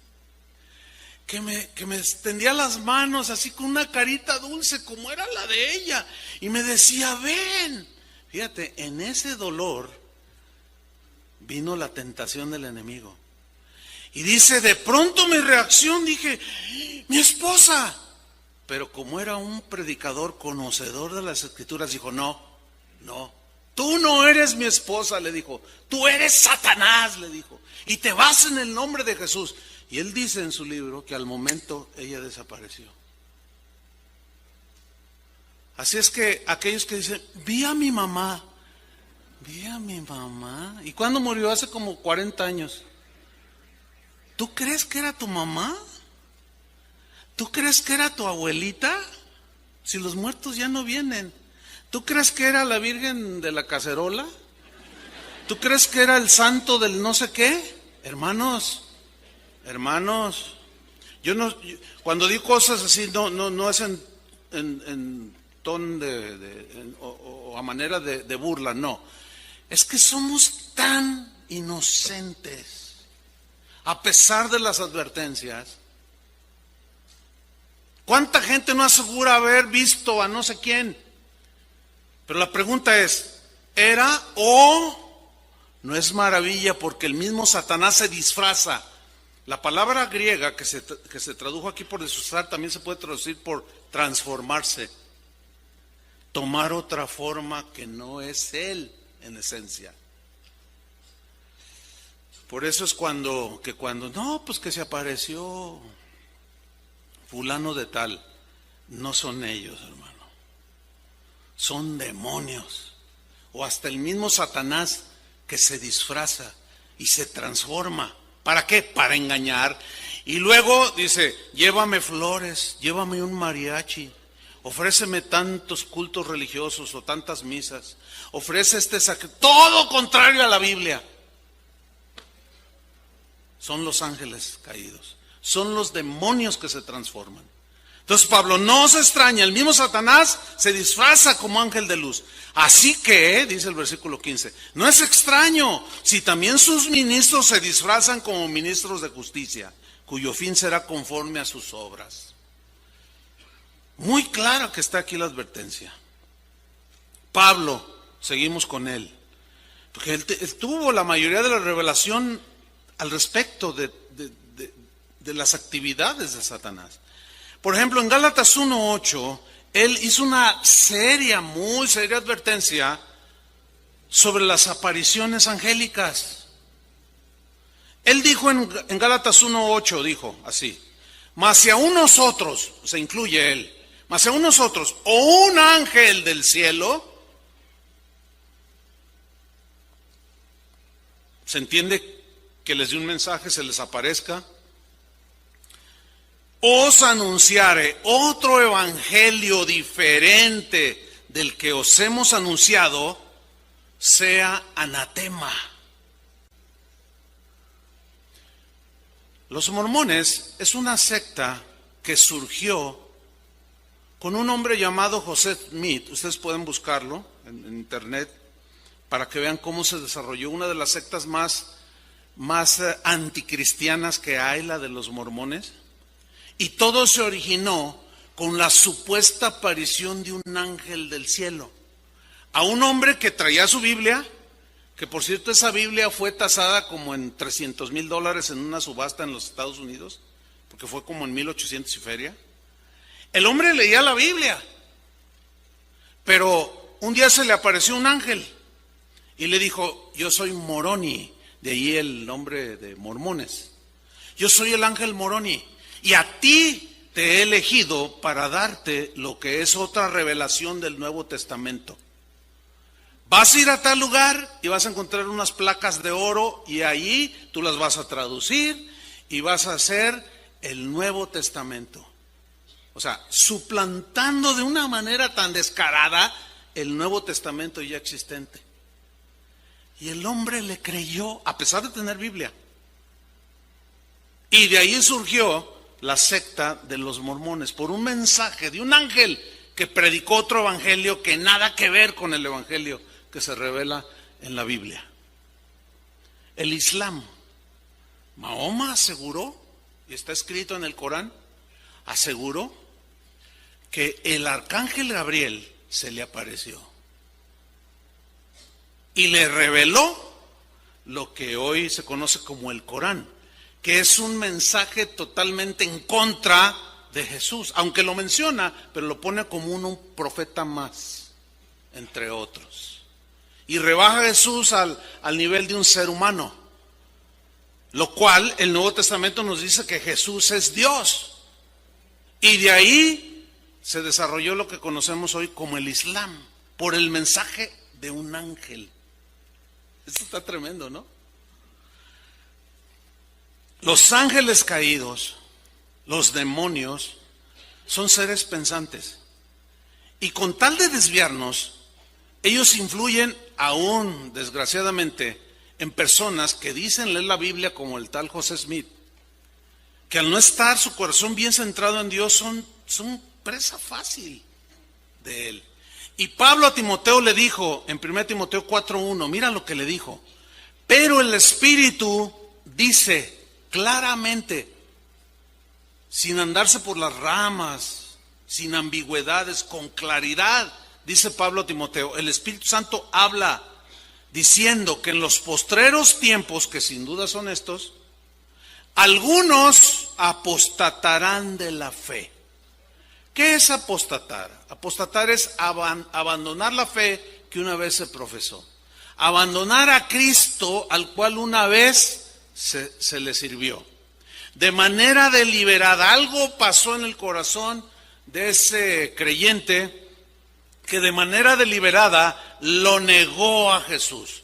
que me extendía las manos así con una carita dulce como era la de ella, y me decía, ven. Fíjate, en ese dolor vino la tentación del enemigo. Y dice, de pronto mi reacción, dije, mi esposa. Pero como era un predicador conocedor de las Escrituras, dijo, no, tú no eres mi esposa, le dijo, tú eres Satanás, le dijo, y te vas en el nombre de Jesús. Y él dice en su libro que al momento ella desapareció. Así es que aquellos que dicen, vi a mi mamá. ¿Y cuándo murió? Hace como 40 años. ¿Tú crees que era tu mamá? ¿Tú crees que era tu abuelita? Si los muertos ya no vienen. ¿Tú crees que era la Virgen de la Cacerola? ¿Tú crees que era el santo del no sé qué? Hermanos, cuando digo cosas así no es en ton o a manera de burla, no. Es que somos tan inocentes. A pesar de las advertencias, ¿cuánta gente no asegura haber visto a no sé quién? Pero la pregunta es, ¿era o no es maravilla? Porque el mismo Satanás se disfraza. La palabra griega que se tradujo aquí por disfrazar también se puede traducir por transformarse, tomar otra forma que no es él en esencia. Por eso es cuando que se apareció fulano de tal, no son ellos, hermano. Son demonios. O hasta el mismo Satanás que se disfraza y se transforma. ¿Para qué? Para engañar. Y luego dice, llévame flores, llévame un mariachi, ofréceme tantos cultos religiosos o tantas misas, ofrece este sacrificio, todo contrario a la Biblia. Son los ángeles caídos, son los demonios que se transforman. Entonces Pablo, no se extraña, el mismo Satanás se disfraza como ángel de luz. Así que, dice el versículo 15, no es extraño si también sus ministros se disfrazan como ministros de justicia, cuyo fin será conforme a sus obras. Muy claro que está aquí la advertencia. Pablo, seguimos con él. Porque él tuvo la mayoría de la revelación al respecto de las actividades de Satanás. Por ejemplo, en Gálatas 1:8, él hizo una muy seria advertencia sobre las apariciones angélicas. Él dijo en Gálatas 1:8, dijo así: mas si aún nosotros, se incluye él, mas si aún nosotros o un ángel del cielo, se entiende que les dé un mensaje, se les aparezca, os anunciare otro evangelio diferente del que os hemos anunciado, sea anatema. Los mormones es una secta que surgió con un hombre llamado José Smith. Ustedes pueden buscarlo en internet para que vean cómo se desarrolló una de las sectas más anticristianas que hay, la de los mormones. Y todo se originó con la supuesta aparición de un ángel del cielo a un hombre que traía su Biblia, que por cierto esa Biblia fue tasada como en $300,000 en una subasta en los Estados Unidos, porque fue como en 1800 y feria. El hombre leía la Biblia, pero un día se le apareció un ángel y le dijo: yo soy Moroni, de ahí el nombre de mormones. Yo soy el ángel Moroni y a ti te he elegido para darte lo que es otra revelación del Nuevo Testamento. Vas a ir a tal lugar y vas a encontrar unas placas de oro y ahí tú las vas a traducir y vas a hacer el Nuevo Testamento. O sea, suplantando de una manera tan descarada el Nuevo Testamento ya existente. Y el hombre le creyó a pesar de tener Biblia. Y de ahí surgió la secta de los mormones, por un mensaje de un ángel que predicó otro evangelio que nada que ver con el evangelio que se revela en la Biblia. El Islam. Mahoma aseguró, y está escrito en el Corán, aseguró que el arcángel Gabriel se le apareció y le reveló lo que hoy se conoce como el Corán, que es un mensaje totalmente en contra de Jesús, aunque lo menciona, pero lo pone como un profeta más, entre otros. Y rebaja a Jesús al nivel de un ser humano, lo cual el Nuevo Testamento nos dice que Jesús es Dios. Y de ahí se desarrolló lo que conocemos hoy como el Islam, por el mensaje de un ángel. Esto está tremendo, ¿no? Los ángeles caídos, los demonios, son seres pensantes. Y con tal de desviarnos, ellos influyen aún, desgraciadamente, en personas que dicen leer la Biblia como el tal José Smith, que al no estar su corazón bien centrado en Dios son presa fácil de él. Y Pablo a Timoteo le dijo en 1 Timoteo 4:1, mira lo que le dijo: pero el Espíritu dice claramente, sin andarse por las ramas, sin ambigüedades, con claridad, dice Pablo a Timoteo, el Espíritu Santo habla diciendo que en los postreros tiempos, que sin duda son estos, algunos apostatarán de la fe. ¿Qué es apostatar? Apostatar es abandonar la fe que una vez se profesó, abandonar a Cristo al cual una vez se le sirvió, de manera deliberada. Algo pasó en el corazón de ese creyente que de manera deliberada lo negó a Jesús.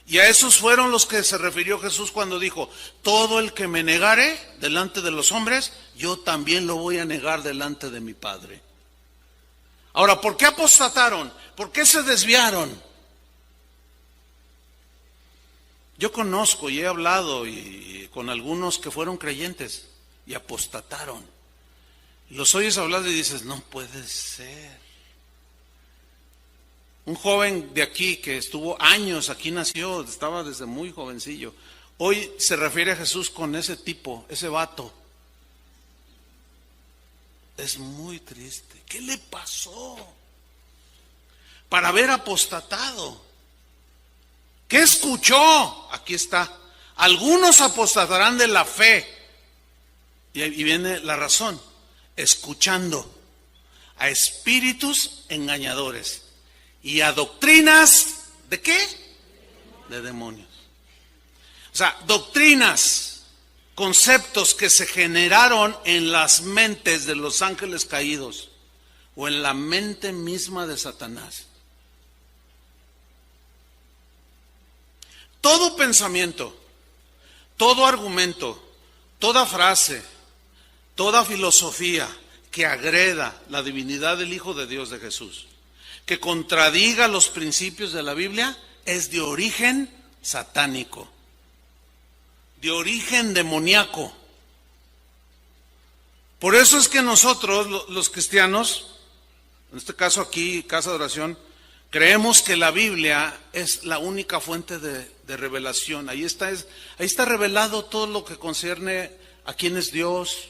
Y a esos fueron los que se refirió Jesús cuando dijo: todo el que me negare delante de los hombres, yo también lo voy a negar delante de mi Padre. Ahora, ¿por qué apostataron? ¿Por qué se desviaron? Yo conozco y he hablado con algunos que fueron creyentes y apostataron. Los oyes hablar y dices: no puede ser. Un joven de aquí que estuvo años, aquí nació, estaba desde muy jovencillo. Hoy se refiere a Jesús con ese tipo, ese vato. Es muy triste. ¿Qué le pasó para haber apostatado? ¿Qué escuchó? Aquí está. Algunos apostatarán de la fe. Y ahí viene la razón. Escuchando a espíritus engañadores y a doctrinas, ¿de qué? De demonios. O sea, doctrinas, conceptos que se generaron en las mentes de los ángeles caídos o en la mente misma de Satanás. Todo pensamiento, todo argumento, toda frase, toda filosofía que agreda la divinidad del Hijo de Dios de Jesús, que contradiga los principios de la Biblia, es de origen satánico, de origen demoníaco. Por eso es que nosotros, los cristianos, en este caso aquí, Casa de Oración, creemos que la Biblia es la única fuente de revelación. Ahí está revelado todo lo que concierne a quién es Dios,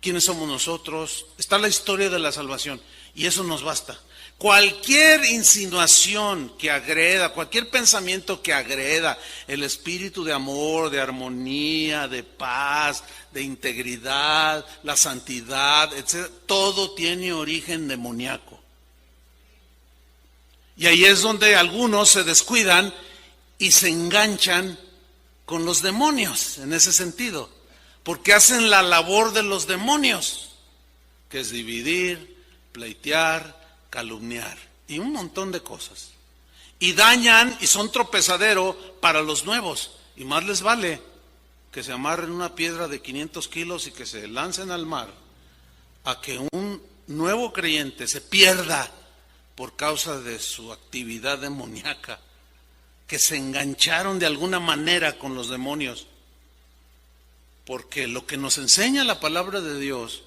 quiénes somos nosotros. Está la historia de la salvación y eso nos basta. Cualquier insinuación que agreda, cualquier pensamiento que agreda el espíritu de amor, de armonía, de paz, de integridad, la santidad, etc., todo tiene origen demoníaco. Y ahí es donde algunos se descuidan y se enganchan con los demonios, en ese sentido, porque hacen la labor de los demonios, que es dividir, pleitear, calumniar y un montón de cosas. Y dañan y son tropezadero para los nuevos. Y más les vale que se amarren una piedra de 500 kilos y que se lancen al mar a que un nuevo creyente se pierda por causa de su actividad demoníaca, que se engancharon de alguna manera con los demonios. Porque lo que nos enseña la palabra de Dios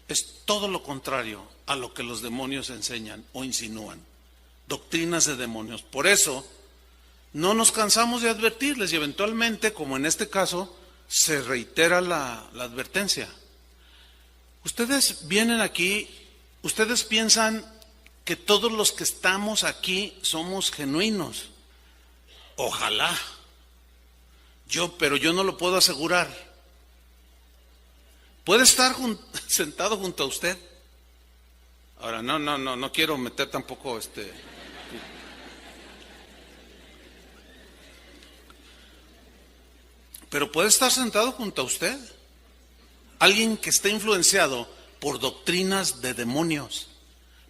es todo lo contrario a lo que los demonios enseñan o insinúan. Doctrinas de demonios. Por eso no nos cansamos de advertirles y eventualmente, como en este caso, se reitera la advertencia. Ustedes vienen aquí, ustedes piensan que todos los que estamos aquí somos genuinos. Ojalá. Pero yo no lo puedo asegurar. Puede estar sentado junto a usted. Ahora, no quiero meter tampoco Pero puede estar sentado junto a usted alguien que esté influenciado por doctrinas de demonios,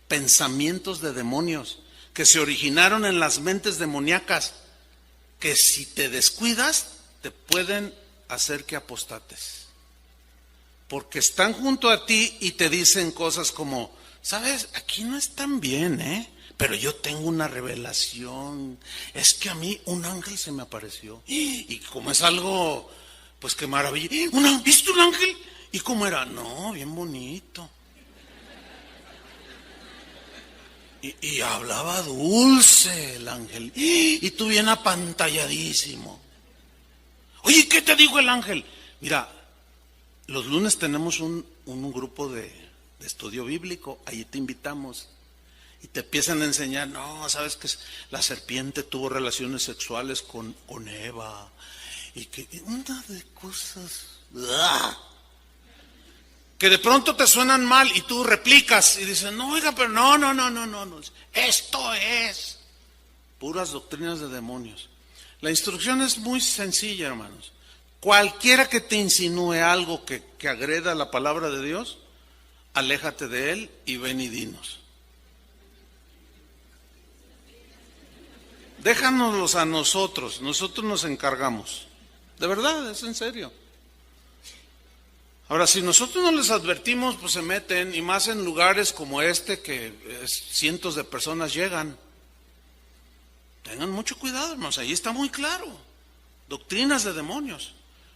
pensamientos de demonios, que se originaron en las mentes demoníacas, que si te descuidas, te pueden hacer que apostates. Porque están junto a ti y te dicen cosas como, ¿sabes? Aquí no están bien, pero yo tengo una revelación. Es que a mí un ángel se me apareció. Y como es algo, pues qué maravilla. ¿Viste un ángel? ¿Y cómo era? No, bien bonito. Y hablaba dulce el ángel. Y tú bien apantalladísimo. Oye, ¿qué te dijo el ángel? Mira, los lunes tenemos un grupo de estudio bíblico, ahí te invitamos y te empiezan a enseñar, no, sabes que la serpiente tuvo relaciones sexuales con Eva y que una de cosas que de pronto te suenan mal y tú replicas y dices, no, oiga, pero no, esto es puras doctrinas de demonios. La instrucción es muy sencilla, hermanos. Cualquiera que te insinúe algo que agreda la palabra de Dios, aléjate de él y ven y dinos. Déjanoslos a nosotros nos encargamos. De verdad, es en serio. Ahora, si nosotros no les advertimos, pues se meten, y más en lugares como este, que cientos de personas llegan. Tengan mucho cuidado, hermanos, ahí está muy claro. Doctrinas de demonios.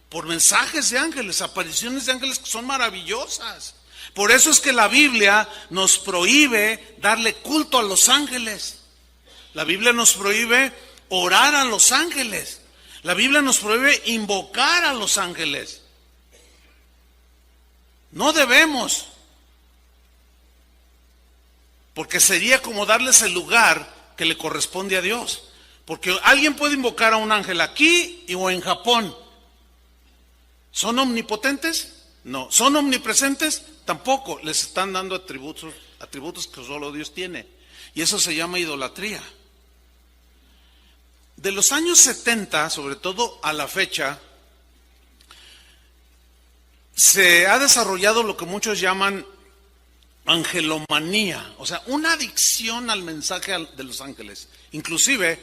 Por mensajes de ángeles, apariciones de ángeles que son maravillosas. Por eso es que la Biblia nos prohíbe darle culto a los ángeles. La Biblia nos prohíbe orar a los ángeles. La Biblia nos prohíbe invocar a los ángeles. No debemos, porque sería como darles el lugar que le corresponde a Dios. Porque alguien puede invocar a un ángel aquí o en Japón. ¿Son omnipotentes? No. ¿Son omnipresentes? Tampoco. Les están dando atributos que solo Dios tiene. Y eso se llama idolatría. De los años 70, sobre todo a la fecha, se ha desarrollado lo que muchos llaman angelomanía, o sea, una adicción al mensaje de los ángeles. Inclusive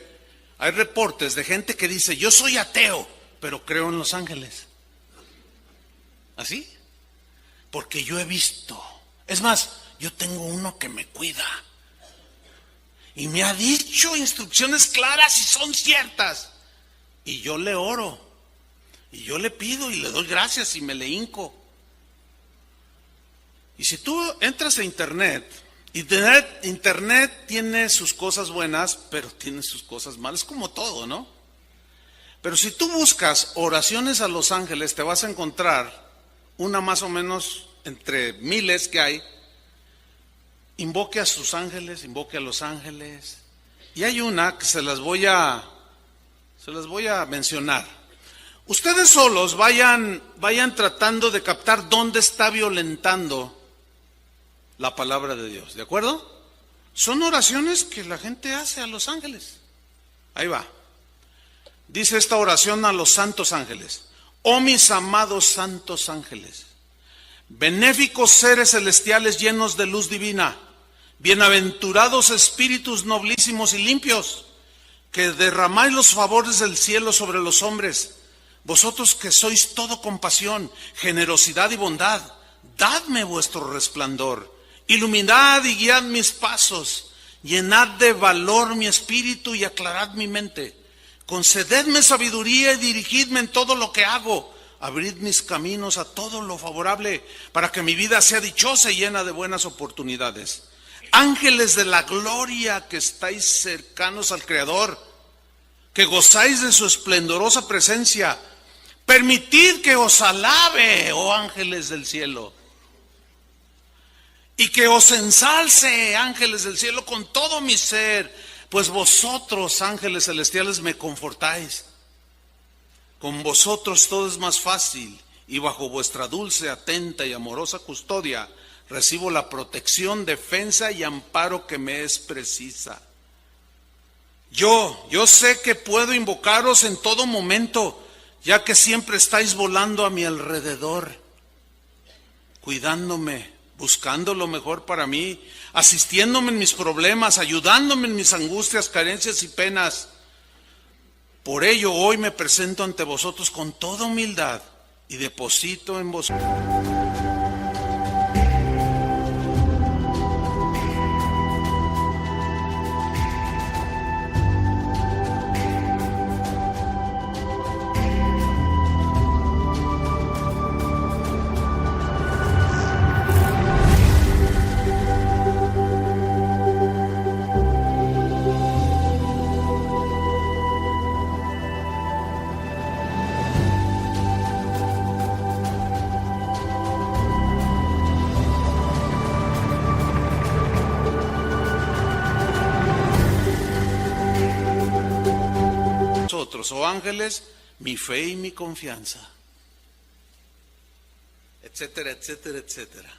hay reportes de gente que dice, yo soy ateo, pero creo en los ángeles. ¿Así? Porque yo he visto. Es más, yo tengo uno que me cuida. Y me ha dicho instrucciones claras y son ciertas. Y yo le oro. Y yo le pido y le doy gracias y me le hinco. Y si tú entras a internet tiene sus cosas buenas, pero tiene sus cosas malas, como todo, ¿no? Pero si tú buscas oraciones a los ángeles, te vas a encontrar una más o menos entre miles que hay. Invoque a sus ángeles, invoque a los ángeles. Y hay una que se las voy a mencionar. Ustedes solos vayan tratando de captar dónde está violentando la palabra de Dios, ¿de acuerdo? Son oraciones que la gente hace a los ángeles. Ahí va. Dice esta oración a los santos ángeles. Oh mis amados santos ángeles, benéficos seres celestiales llenos de luz divina, bienaventurados espíritus noblísimos y limpios, que derramáis los favores del cielo sobre los hombres, vosotros que sois todo compasión, generosidad y bondad, dadme vuestro resplandor, iluminad y guiad mis pasos, llenad de valor mi espíritu y aclarad mi mente, concededme sabiduría y dirigidme en todo lo que hago, abrid mis caminos a todo lo favorable, para que mi vida sea dichosa y llena de buenas oportunidades. Ángeles de la gloria que estáis cercanos al Creador, que gozáis de su esplendorosa presencia, permitid que os alabe, oh ángeles del cielo, y que os ensalce, ángeles del cielo, con todo mi ser, pues vosotros, ángeles celestiales, me confortáis. Con vosotros todo es más fácil, y bajo vuestra dulce, atenta y amorosa custodia recibo la protección, defensa y amparo que me es precisa. Yo sé que puedo invocaros en todo momento, ya que siempre estáis volando a mi alrededor, cuidándome, buscando lo mejor para mí, asistiéndome en mis problemas, ayudándome en mis angustias, carencias y penas. Por ello hoy me presento ante vosotros con toda humildad y deposito en vosotros. Oh ángeles, mi fe y mi confianza, etcétera, etcétera, etcétera.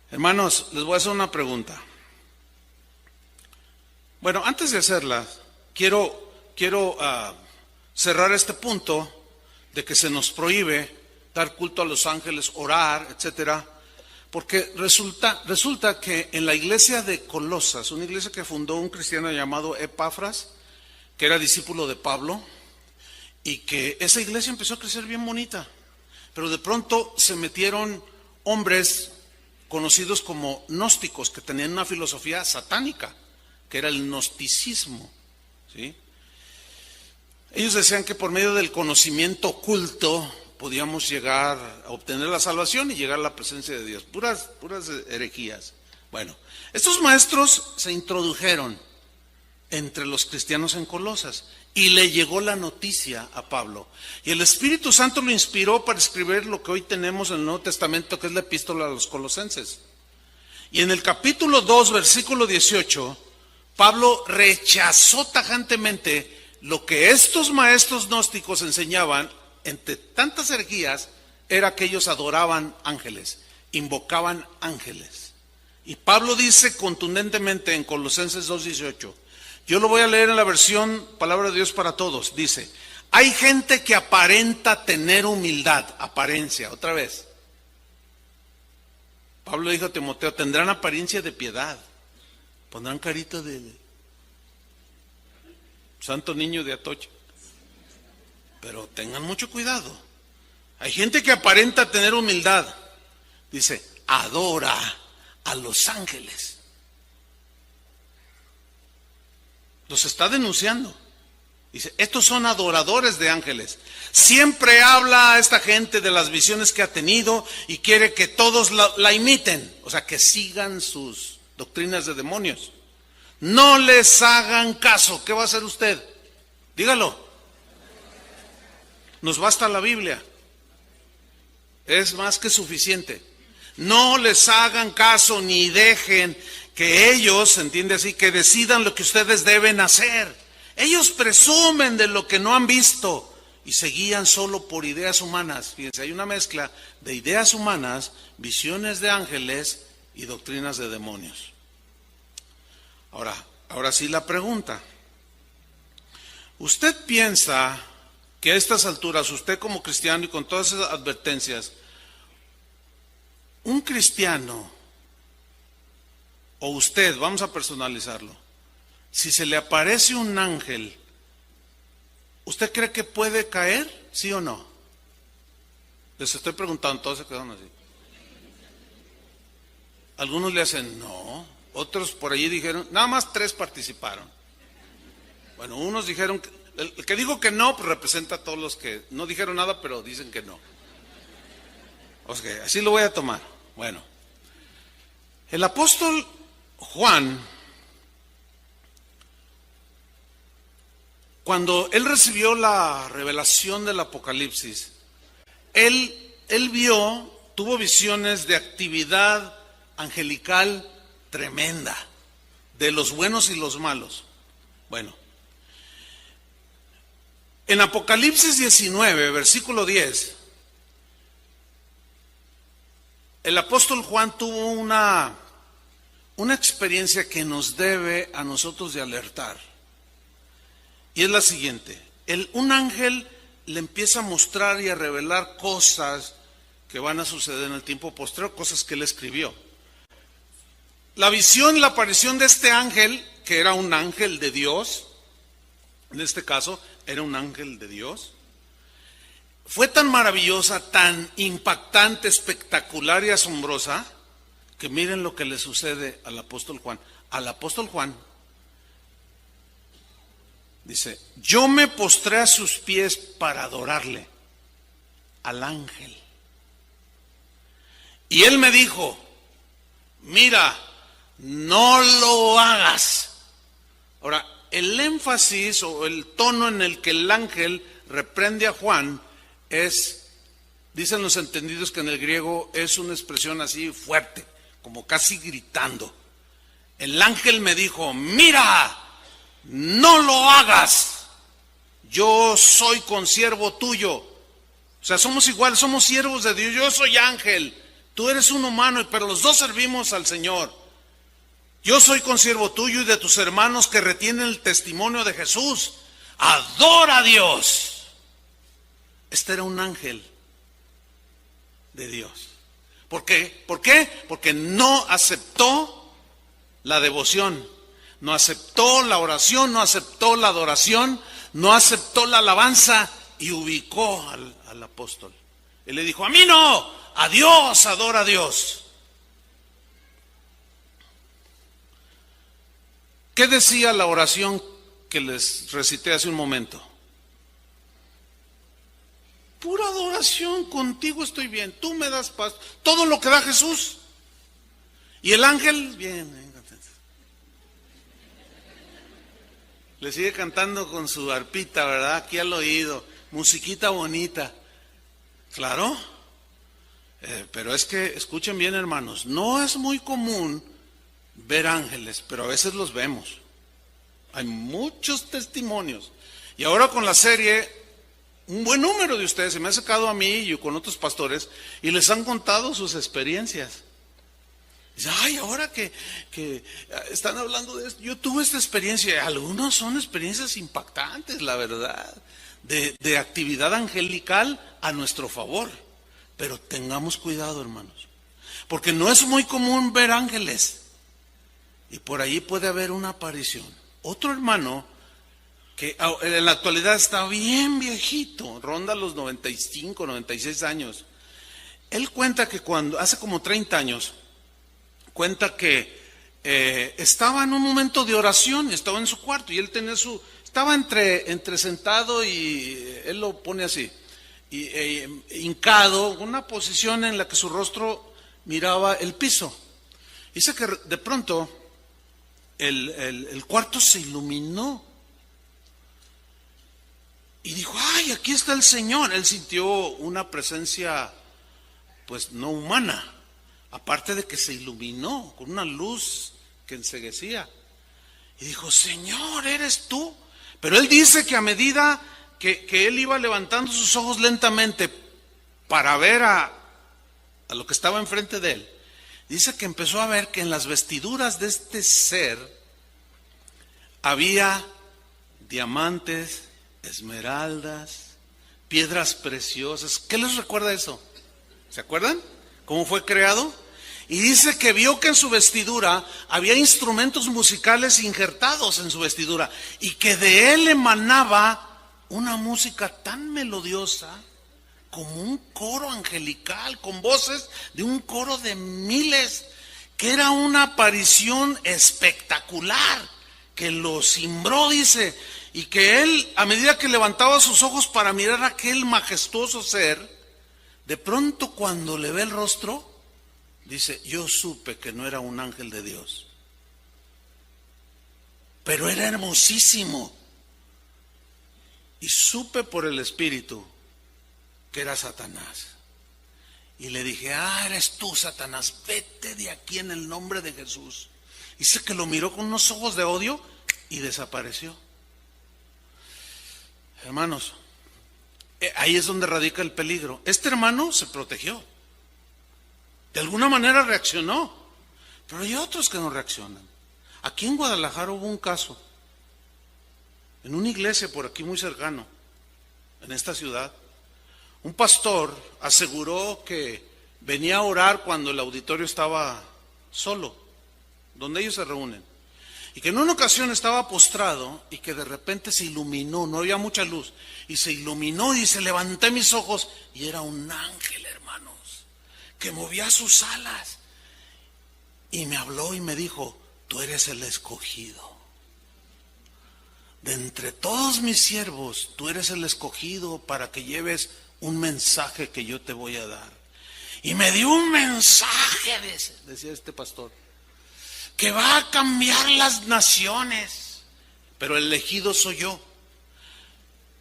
Hermanos, les voy a hacer una pregunta. Bueno, antes de hacerla, quiero cerrar este punto de que se nos prohíbe dar culto a los ángeles, orar, etcétera, porque resulta que en la iglesia de Colosas, una iglesia que fundó un cristiano llamado Epafras, que era discípulo de Pablo, y que esa iglesia empezó a crecer bien bonita, pero de pronto se metieron hombres conocidos como gnósticos, que tenían una filosofía satánica, que era el gnosticismo, ¿sí? Ellos decían que por medio del conocimiento oculto podíamos llegar a obtener la salvación y llegar a la presencia de Dios, puras herejías. Bueno, estos maestros se introdujeron entre los cristianos en Colosas y le llegó la noticia a Pablo, y el Espíritu Santo lo inspiró para escribir lo que hoy tenemos en el Nuevo Testamento, que es la epístola a los Colosenses. Y en el capítulo 2, versículo 18, Pablo rechazó tajantemente lo que estos maestros gnósticos enseñaban, entre tantas herejías, era que ellos adoraban ángeles, invocaban ángeles. Y Pablo dice contundentemente en Colosenses 2:18, yo lo voy a leer en la versión Palabra de Dios para Todos, dice, hay gente que aparenta tener humildad, apariencia, otra vez. Pablo dijo a Timoteo, tendrán apariencia de piedad, pondrán carita de santo niño de Atocha, pero tengan mucho cuidado. Hay gente que aparenta tener humildad, dice, adora a los ángeles. Los está denunciando. Dice, estos son adoradores de ángeles. Siempre habla a esta gente de las visiones que ha tenido y quiere que todos la imiten, o sea, que sigan sus doctrinas de demonios. No les hagan caso. ¿Qué va a hacer usted? Dígalo. Nos basta la Biblia. Es más que suficiente. No les hagan caso ni dejen que ellos, entiende así, que decidan lo que ustedes deben hacer. Ellos presumen de lo que no han visto y se guían solo por ideas humanas. Fíjense, hay una mezcla de ideas humanas, visiones de ángeles y doctrinas de demonios. Ahora sí la pregunta. ¿Usted piensa que a estas alturas, usted como cristiano y con todas esas advertencias, un cristiano o usted, vamos a personalizarlo, si se le aparece un ángel, ¿usted cree que puede caer? ¿Sí o no? Les estoy preguntando, todos se quedaron así. Algunos le hacen no, otros por allí dijeron, nada más 3 participaron. Bueno, unos dijeron, el que dijo que no, pues representa a todos los que no dijeron nada, pero dicen que no. O sea, así lo voy a tomar. Bueno, el apóstol Juan, cuando él recibió la revelación del Apocalipsis, él tuvo visiones de actividad angelical tremenda, de los buenos y los malos. Bueno, en Apocalipsis 19, versículo 10, el apóstol Juan tuvo una experiencia que nos debe a nosotros de alertar. Y es la siguiente. Un ángel le empieza a mostrar y a revelar cosas que van a suceder en el tiempo posterior, cosas que él escribió. La visión, la aparición de este ángel, que era un ángel de Dios, en este caso era un ángel de Dios, fue tan maravillosa, tan impactante, espectacular y asombrosa, que miren lo que le sucede al apóstol Juan. Al apóstol Juan dice, yo me postré a sus pies para adorarle, al ángel. Y él me dijo, mira, no lo hagas. Ahora, el énfasis o el tono en el que el ángel reprende a Juan es, dicen los entendidos que en el griego es una expresión así fuerte, como casi gritando. El ángel me dijo, mira, no lo hagas, yo soy consiervo tuyo. O sea, somos iguales, somos siervos de Dios. Yo soy ángel, tú eres un humano, pero los dos servimos al Señor. Yo soy consiervo tuyo y de tus hermanos que retienen el testimonio de Jesús. Adora a Dios. Este era un ángel de Dios. ¿Por qué? ¿Por qué? Porque no aceptó la devoción, no aceptó la oración, no aceptó la adoración, no aceptó la alabanza y ubicó al apóstol. Él le dijo, a mí no, a Dios, adora a Dios. ¿Qué decía la oración que les recité hace un momento? Pura adoración, contigo estoy bien, tú me das paz, todo lo que da Jesús. Y el ángel, bien, le sigue cantando con su arpita, ¿verdad? Aquí al oído, musiquita bonita. Claro, pero es que, escuchen bien hermanos, no es muy común ver ángeles, pero a veces los vemos. Hay muchos testimonios. Y ahora con la serie, un buen número de ustedes se me ha acercado a mí y con otros pastores y les han contado sus experiencias. Dice, ay, ahora que están hablando de esto, yo tuve esta experiencia. Algunos son experiencias impactantes, la verdad, de actividad angelical a nuestro favor. Pero tengamos cuidado, hermanos, porque no es muy común ver ángeles. Y por ahí puede haber una aparición. Otro hermano que en la actualidad está bien viejito, ronda los 95, 96 años. Él cuenta que hace como 30 años, cuenta que estaba en un momento de oración, estaba en su cuarto y él tenía estaba entre sentado y él lo pone así, hincado, una posición en la que su rostro miraba el piso. Dice que de pronto el cuarto se iluminó y dijo, ay, aquí está el Señor. Él sintió una presencia pues no humana, aparte de que se iluminó con una luz que enceguecía. Y dijo, Señor, ¿eres tú? Pero él dice que a medida que él iba levantando sus ojos lentamente para ver a lo que estaba enfrente de él, dice que empezó a ver que en las vestiduras de este ser había diamantes, esmeraldas, piedras preciosas. ¿Qué les recuerda eso? ¿Se acuerdan? ¿Cómo fue creado? Y dice que vio que en su vestidura había instrumentos musicales injertados en su vestidura y que de él emanaba una música tan melodiosa como un coro angelical, con voces de un coro de miles, que era una aparición espectacular, que lo cimbró, dice, y que él, a medida que levantaba sus ojos para mirar a aquel majestuoso ser, de pronto cuando le ve el rostro, dice, yo supe que no era un ángel de Dios, pero era hermosísimo, y supe por el Espíritu que era Satanás. Y le dije, eres tú, Satanás, vete de aquí en el nombre de Jesús. Dice que lo miró con unos ojos de odio y desapareció. Hermanos, ahí es donde radica el peligro. Este hermano se protegió, de alguna manera reaccionó, pero hay otros que no reaccionan. Aquí en Guadalajara hubo un caso, en una iglesia por aquí muy cercano, en esta ciudad. Un pastor aseguró que venía a orar cuando el auditorio estaba solo, donde ellos se reúnen, y que en una ocasión estaba postrado y que de repente se iluminó, no había mucha luz, y se iluminó y se levanté mis ojos y era un ángel, hermanos, que movía sus alas y me habló y me dijo, tú eres el escogido. De entre todos mis siervos, tú eres el escogido para que lleves un mensaje que yo te voy a dar. Y me dio un mensaje, decía este pastor, que va a cambiar las naciones, pero el elegido soy yo.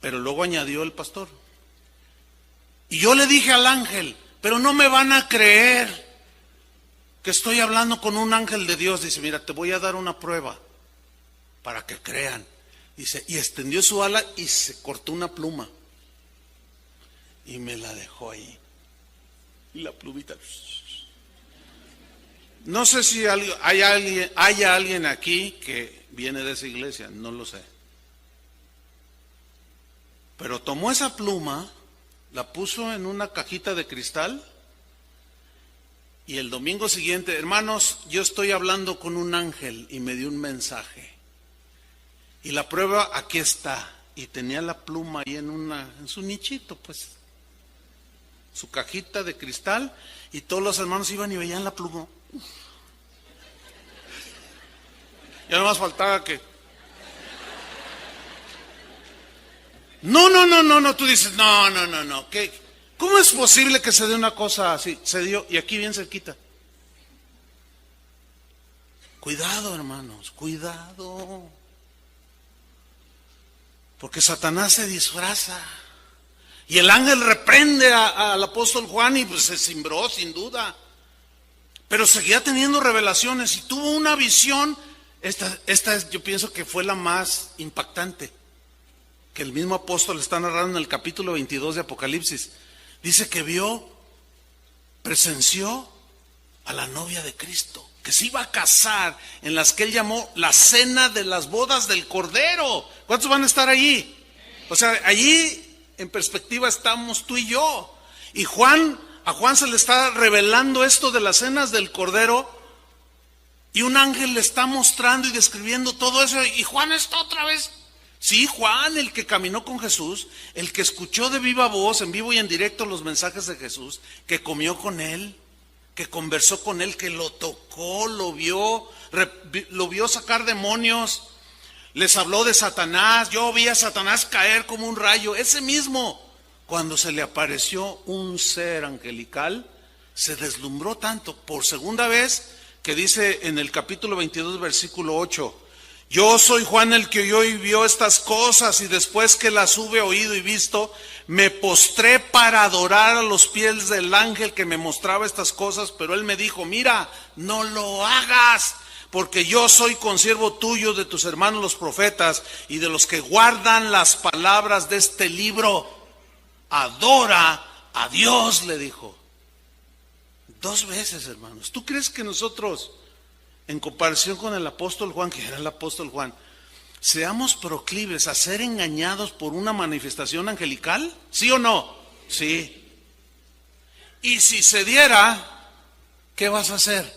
Pero luego añadió el pastor, y yo le dije al ángel, pero no me van a creer que estoy hablando con un ángel de Dios. Dice, mira, te voy a dar una prueba para que crean. Dice, y extendió su ala y se cortó una pluma y me la dejó ahí, y la plumita. No sé si haya alguien aquí que viene de esa iglesia, no lo sé. Pero tomó esa pluma, la puso en una cajita de cristal y el domingo siguiente, hermanos, yo estoy hablando con un ángel y me dio un mensaje. Y la prueba aquí está. Y tenía la pluma ahí en su nichito, pues, su cajita de cristal, y todos los hermanos iban y veían la pluma. Ya no más faltaba que... No, tú dices, no, ¿cómo es posible que se dé una cosa así? Se dio, y aquí bien cerquita. Cuidado, hermanos, cuidado. Porque Satanás se disfraza. Y el ángel reprende al apóstol Juan y pues se cimbró sin duda. Pero seguía teniendo revelaciones y tuvo una visión Yo pienso que fue la más impactante, que el mismo apóstol está narrando en el capítulo 22 de Apocalipsis. Dice que presenció a la novia de Cristo, que se iba a casar, en las que él llamó la cena de las bodas del Cordero. ¿Cuántos van a estar allí? O sea, allí en perspectiva estamos tú y yo. Y a Juan se le está revelando esto de las cenas del Cordero, y un ángel le está mostrando y describiendo todo eso, y Juan está otra vez. Sí, Juan, el que caminó con Jesús, el que escuchó de viva voz, en vivo y en directo, los mensajes de Jesús, que comió con él, que conversó con él, que lo tocó, lo vio sacar demonios, les habló de Satanás. Yo vi a Satanás caer como un rayo. Ese mismo, cuando se le apareció un ser angelical, se deslumbró tanto por segunda vez, que dice en el capítulo 22, versículo 8, yo soy Juan el que oyó y vio estas cosas, y después que las hube oído y visto, me postré para adorar a los pies del ángel que me mostraba estas cosas, pero él me dijo, mira, no lo hagas, porque yo soy consiervo tuyo, de tus hermanos los profetas, y de los que guardan las palabras de este libro. Adora a Dios, le dijo. 2 veces, hermanos. ¿Tú crees que nosotros, en comparación con el apóstol Juan, que era el apóstol Juan, seamos proclives a ser engañados por una manifestación angelical? ¿Sí o no? Sí. Y si se diera, ¿qué vas a hacer?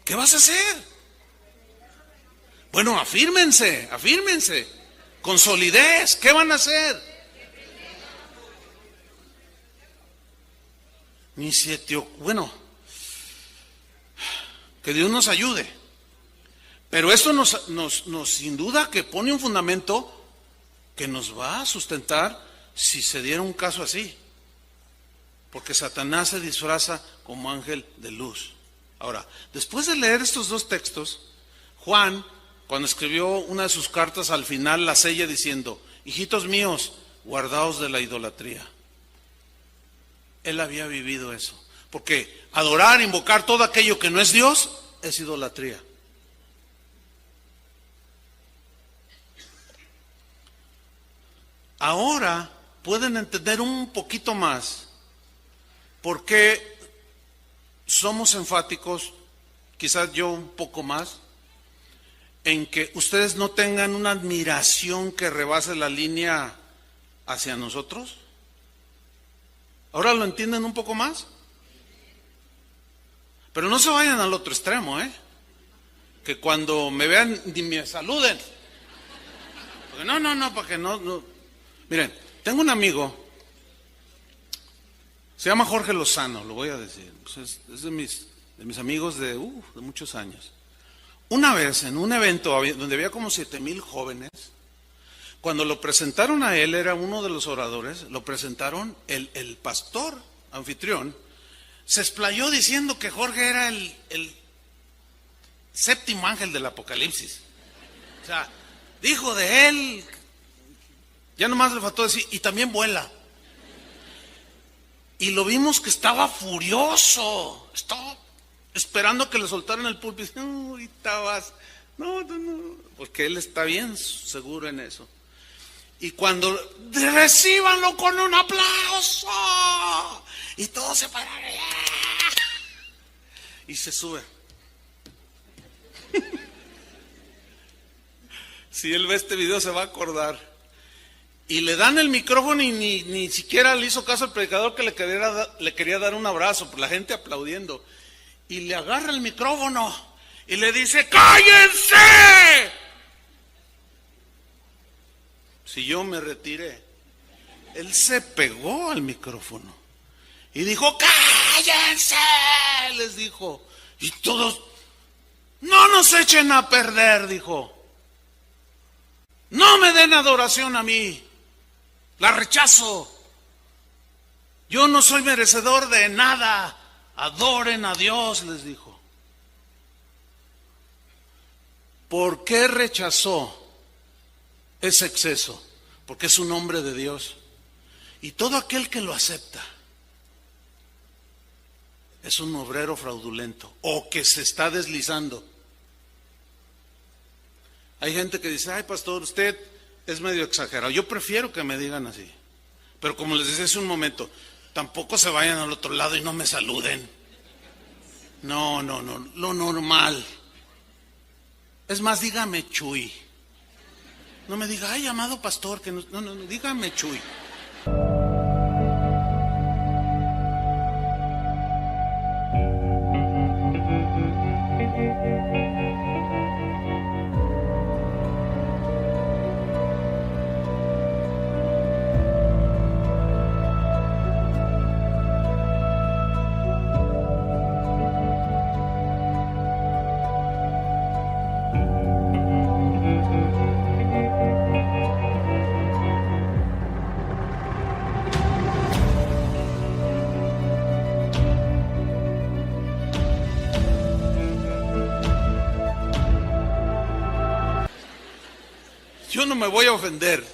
¿Qué vas a hacer? Bueno, afírmense, con solidez. ¿Qué van a hacer? Bueno, que Dios nos ayude. Pero esto nos sin duda que pone un fundamento que nos va a sustentar si se diera un caso así. Porque Satanás se disfraza como ángel de luz. Ahora, después de leer estos 2 textos, Juan, cuando escribió una de sus cartas, al final la sella diciendo, hijitos míos, guardaos de la idolatría. Él había vivido eso. Porque adorar, invocar todo aquello que no es Dios, es idolatría. Ahora pueden entender un poquito más por qué somos enfáticos, quizás yo un poco más, en que ustedes no tengan una admiración que rebase la línea hacia nosotros. ¿Ahora lo entienden un poco más? Pero no se vayan al otro extremo, que cuando me vean ni me saluden. Porque no, para que no. Miren, tengo un amigo, se llama Jorge Lozano, lo voy a decir. Es de mis amigos de muchos años. Una vez en un evento donde había como 7,000 jóvenes, cuando lo presentaron a él, era uno de los oradores, lo presentaron, el pastor anfitrión se explayó diciendo que Jorge era el 7º ángel del Apocalipsis. O sea, dijo de él, ya nomás le faltó decir, y también vuela. Y lo vimos que estaba furioso, estaba esperando que le soltaran el púlpito. No, ahorita vas, no, porque él está bien seguro en eso. Y cuando recíbanlo con un aplauso, y todos se paran y se sube. Si él ve este video se va a acordar. Y le dan el micrófono y ni siquiera le hizo caso al predicador, que le quería dar un abrazo, por la gente aplaudiendo. Y le agarra el micrófono y le dice, ¡cállense! Si yo me retiré, él se pegó al micrófono y dijo, ¡cállense! Les dijo. Y todos, no nos echen a perder, dijo. No me den adoración a mí. La rechazo. Yo no soy merecedor de nada. Adoren a Dios, les dijo. ¿Por qué rechazó ese exceso? Porque es un hombre de Dios. Y todo aquel que lo acepta es un obrero fraudulento o que se está deslizando. Hay gente que dice, ay pastor, usted es medio exagerado. Yo prefiero que me digan así. Pero como les decía hace un momento, tampoco se vayan al otro lado y no me saluden. No, lo normal. Es más, dígame Chuy. No me diga, ay, amado pastor, que no, dígame Chuy. Yo no me voy a ofender.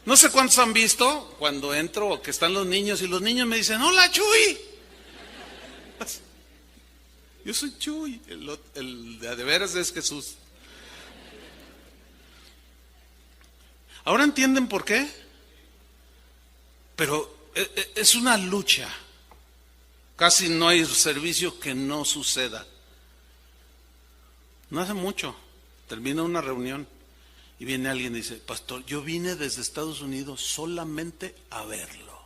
No sé cuántos han visto cuando entro que están los niños y los niños me dicen, hola Chuy. Yo soy Chuy, el de veras es Jesús. ¿Ahora entienden por qué? Pero es una lucha. Casi no hay servicio que no suceda. No hace mucho, termina una reunión y viene alguien y dice, pastor, yo vine desde Estados Unidos solamente a verlo.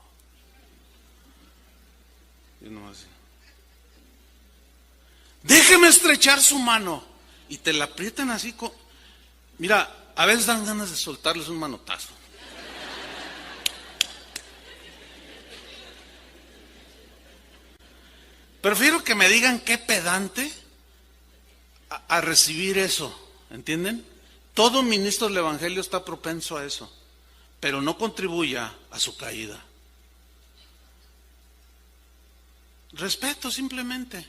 Y no así. Déjeme estrechar su mano. Y te la aprietan así. Mira, a veces dan ganas de soltarles un manotazo. Prefiero que me digan qué pedante a recibir eso, ¿entienden? Todo ministro del Evangelio está propenso a eso, pero no contribuya a su caída. Respeto simplemente.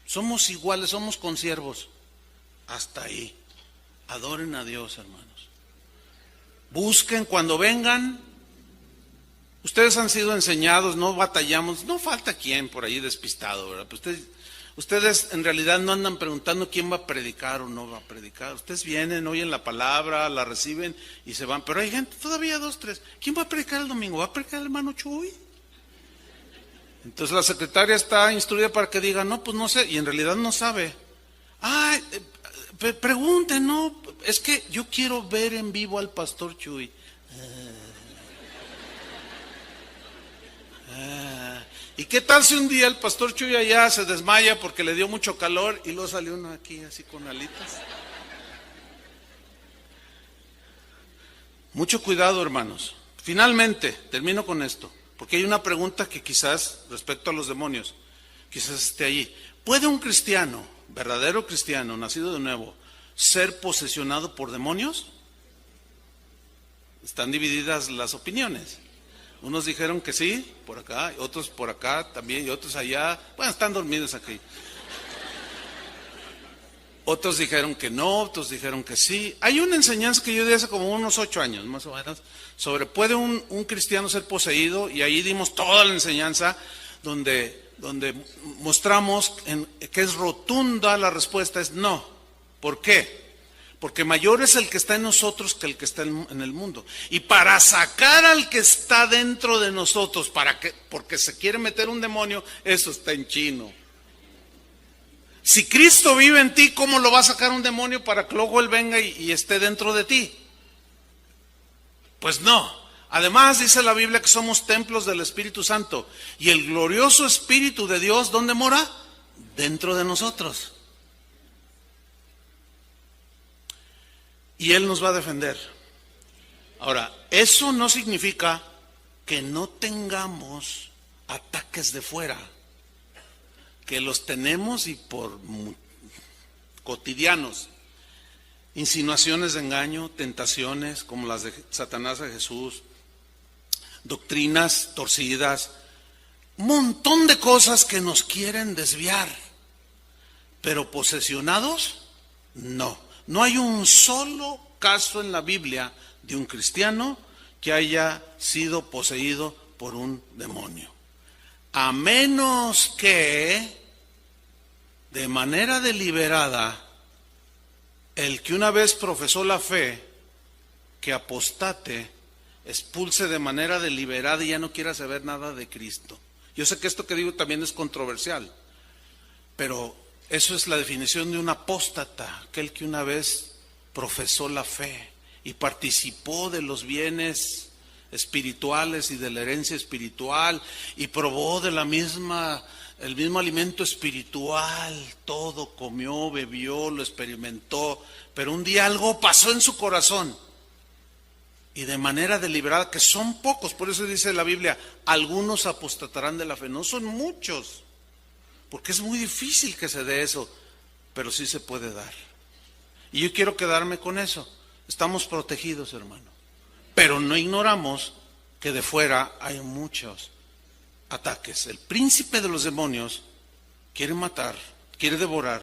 Somos iguales, somos consiervos. Hasta ahí. Adoren a Dios, hermanos. Busquen cuando vengan. Ustedes han sido enseñados, no batallamos, no falta quien por ahí despistado, ¿verdad? Pues ustedes en realidad no andan preguntando quién va a predicar o no va a predicar. Ustedes vienen, oyen la palabra, la reciben y se van. Pero hay gente, todavía 2, 3. ¿Quién va a predicar el domingo? ¿Va a predicar el hermano Chuy? Entonces la secretaria está instruida para que diga, no, pues no sé, y en realidad no sabe. Pregunten, no, es que yo quiero ver en vivo al pastor Chuy. ¿Y qué tal si un día el pastor Chuy allá se desmaya porque le dio mucho calor y luego salió uno aquí así con alitas? Mucho cuidado, hermanos. Finalmente, termino con esto, porque hay una pregunta que quizás, respecto a los demonios, quizás esté allí. ¿Puede un cristiano, verdadero cristiano, nacido de nuevo, ser posesionado por demonios? Están divididas las opiniones. Unos dijeron que sí, por acá, otros por acá también, y otros allá. Bueno, están dormidos aquí. Otros dijeron que no, otros dijeron que sí. Hay una enseñanza que yo di hace como unos 8 años, más o menos, sobre ¿puede un cristiano ser poseído? Y ahí dimos toda la enseñanza donde mostramos que es rotunda la respuesta, es no. ¿Por qué? Porque mayor es el que está en nosotros que el que está en el mundo. Y para sacar al que está dentro de nosotros, porque se quiere meter un demonio, eso está en chino. Si Cristo vive en ti, ¿cómo lo va a sacar un demonio para que luego Él venga y esté dentro de ti? Pues no. Además dice la Biblia que somos templos del Espíritu Santo. Y el glorioso Espíritu de Dios, ¿dónde mora? Dentro de nosotros. Y Él nos va a defender. Ahora, eso no significa que no tengamos ataques de fuera, que los tenemos y por cotidianos. Insinuaciones de engaño, tentaciones como las de Satanás a Jesús, doctrinas torcidas, un montón de cosas que nos quieren desviar, pero posesionados, no. No hay un solo caso en la Biblia de un cristiano que haya sido poseído por un demonio. a menos que de manera deliberada el que una vez profesó la fe, que apostate, expulse de manera deliberada y ya no quiera saber nada de Cristo. Yo sé que esto que digo también es controversial, pero eso es la definición de un apóstata, aquel que una vez profesó la fe y participó de los bienes espirituales y de la herencia espiritual y probó de el mismo alimento espiritual, todo comió, bebió, lo experimentó, pero un día algo pasó en su corazón y de manera deliberada, que son pocos, por eso dice la Biblia, algunos apostatarán de la fe, no son muchos, porque es muy difícil que se dé eso, pero sí se puede dar. Y yo quiero quedarme con eso. Estamos protegidos, hermano, pero no ignoramos que de fuera hay muchos ataques. El príncipe de los demonios quiere matar, quiere devorar.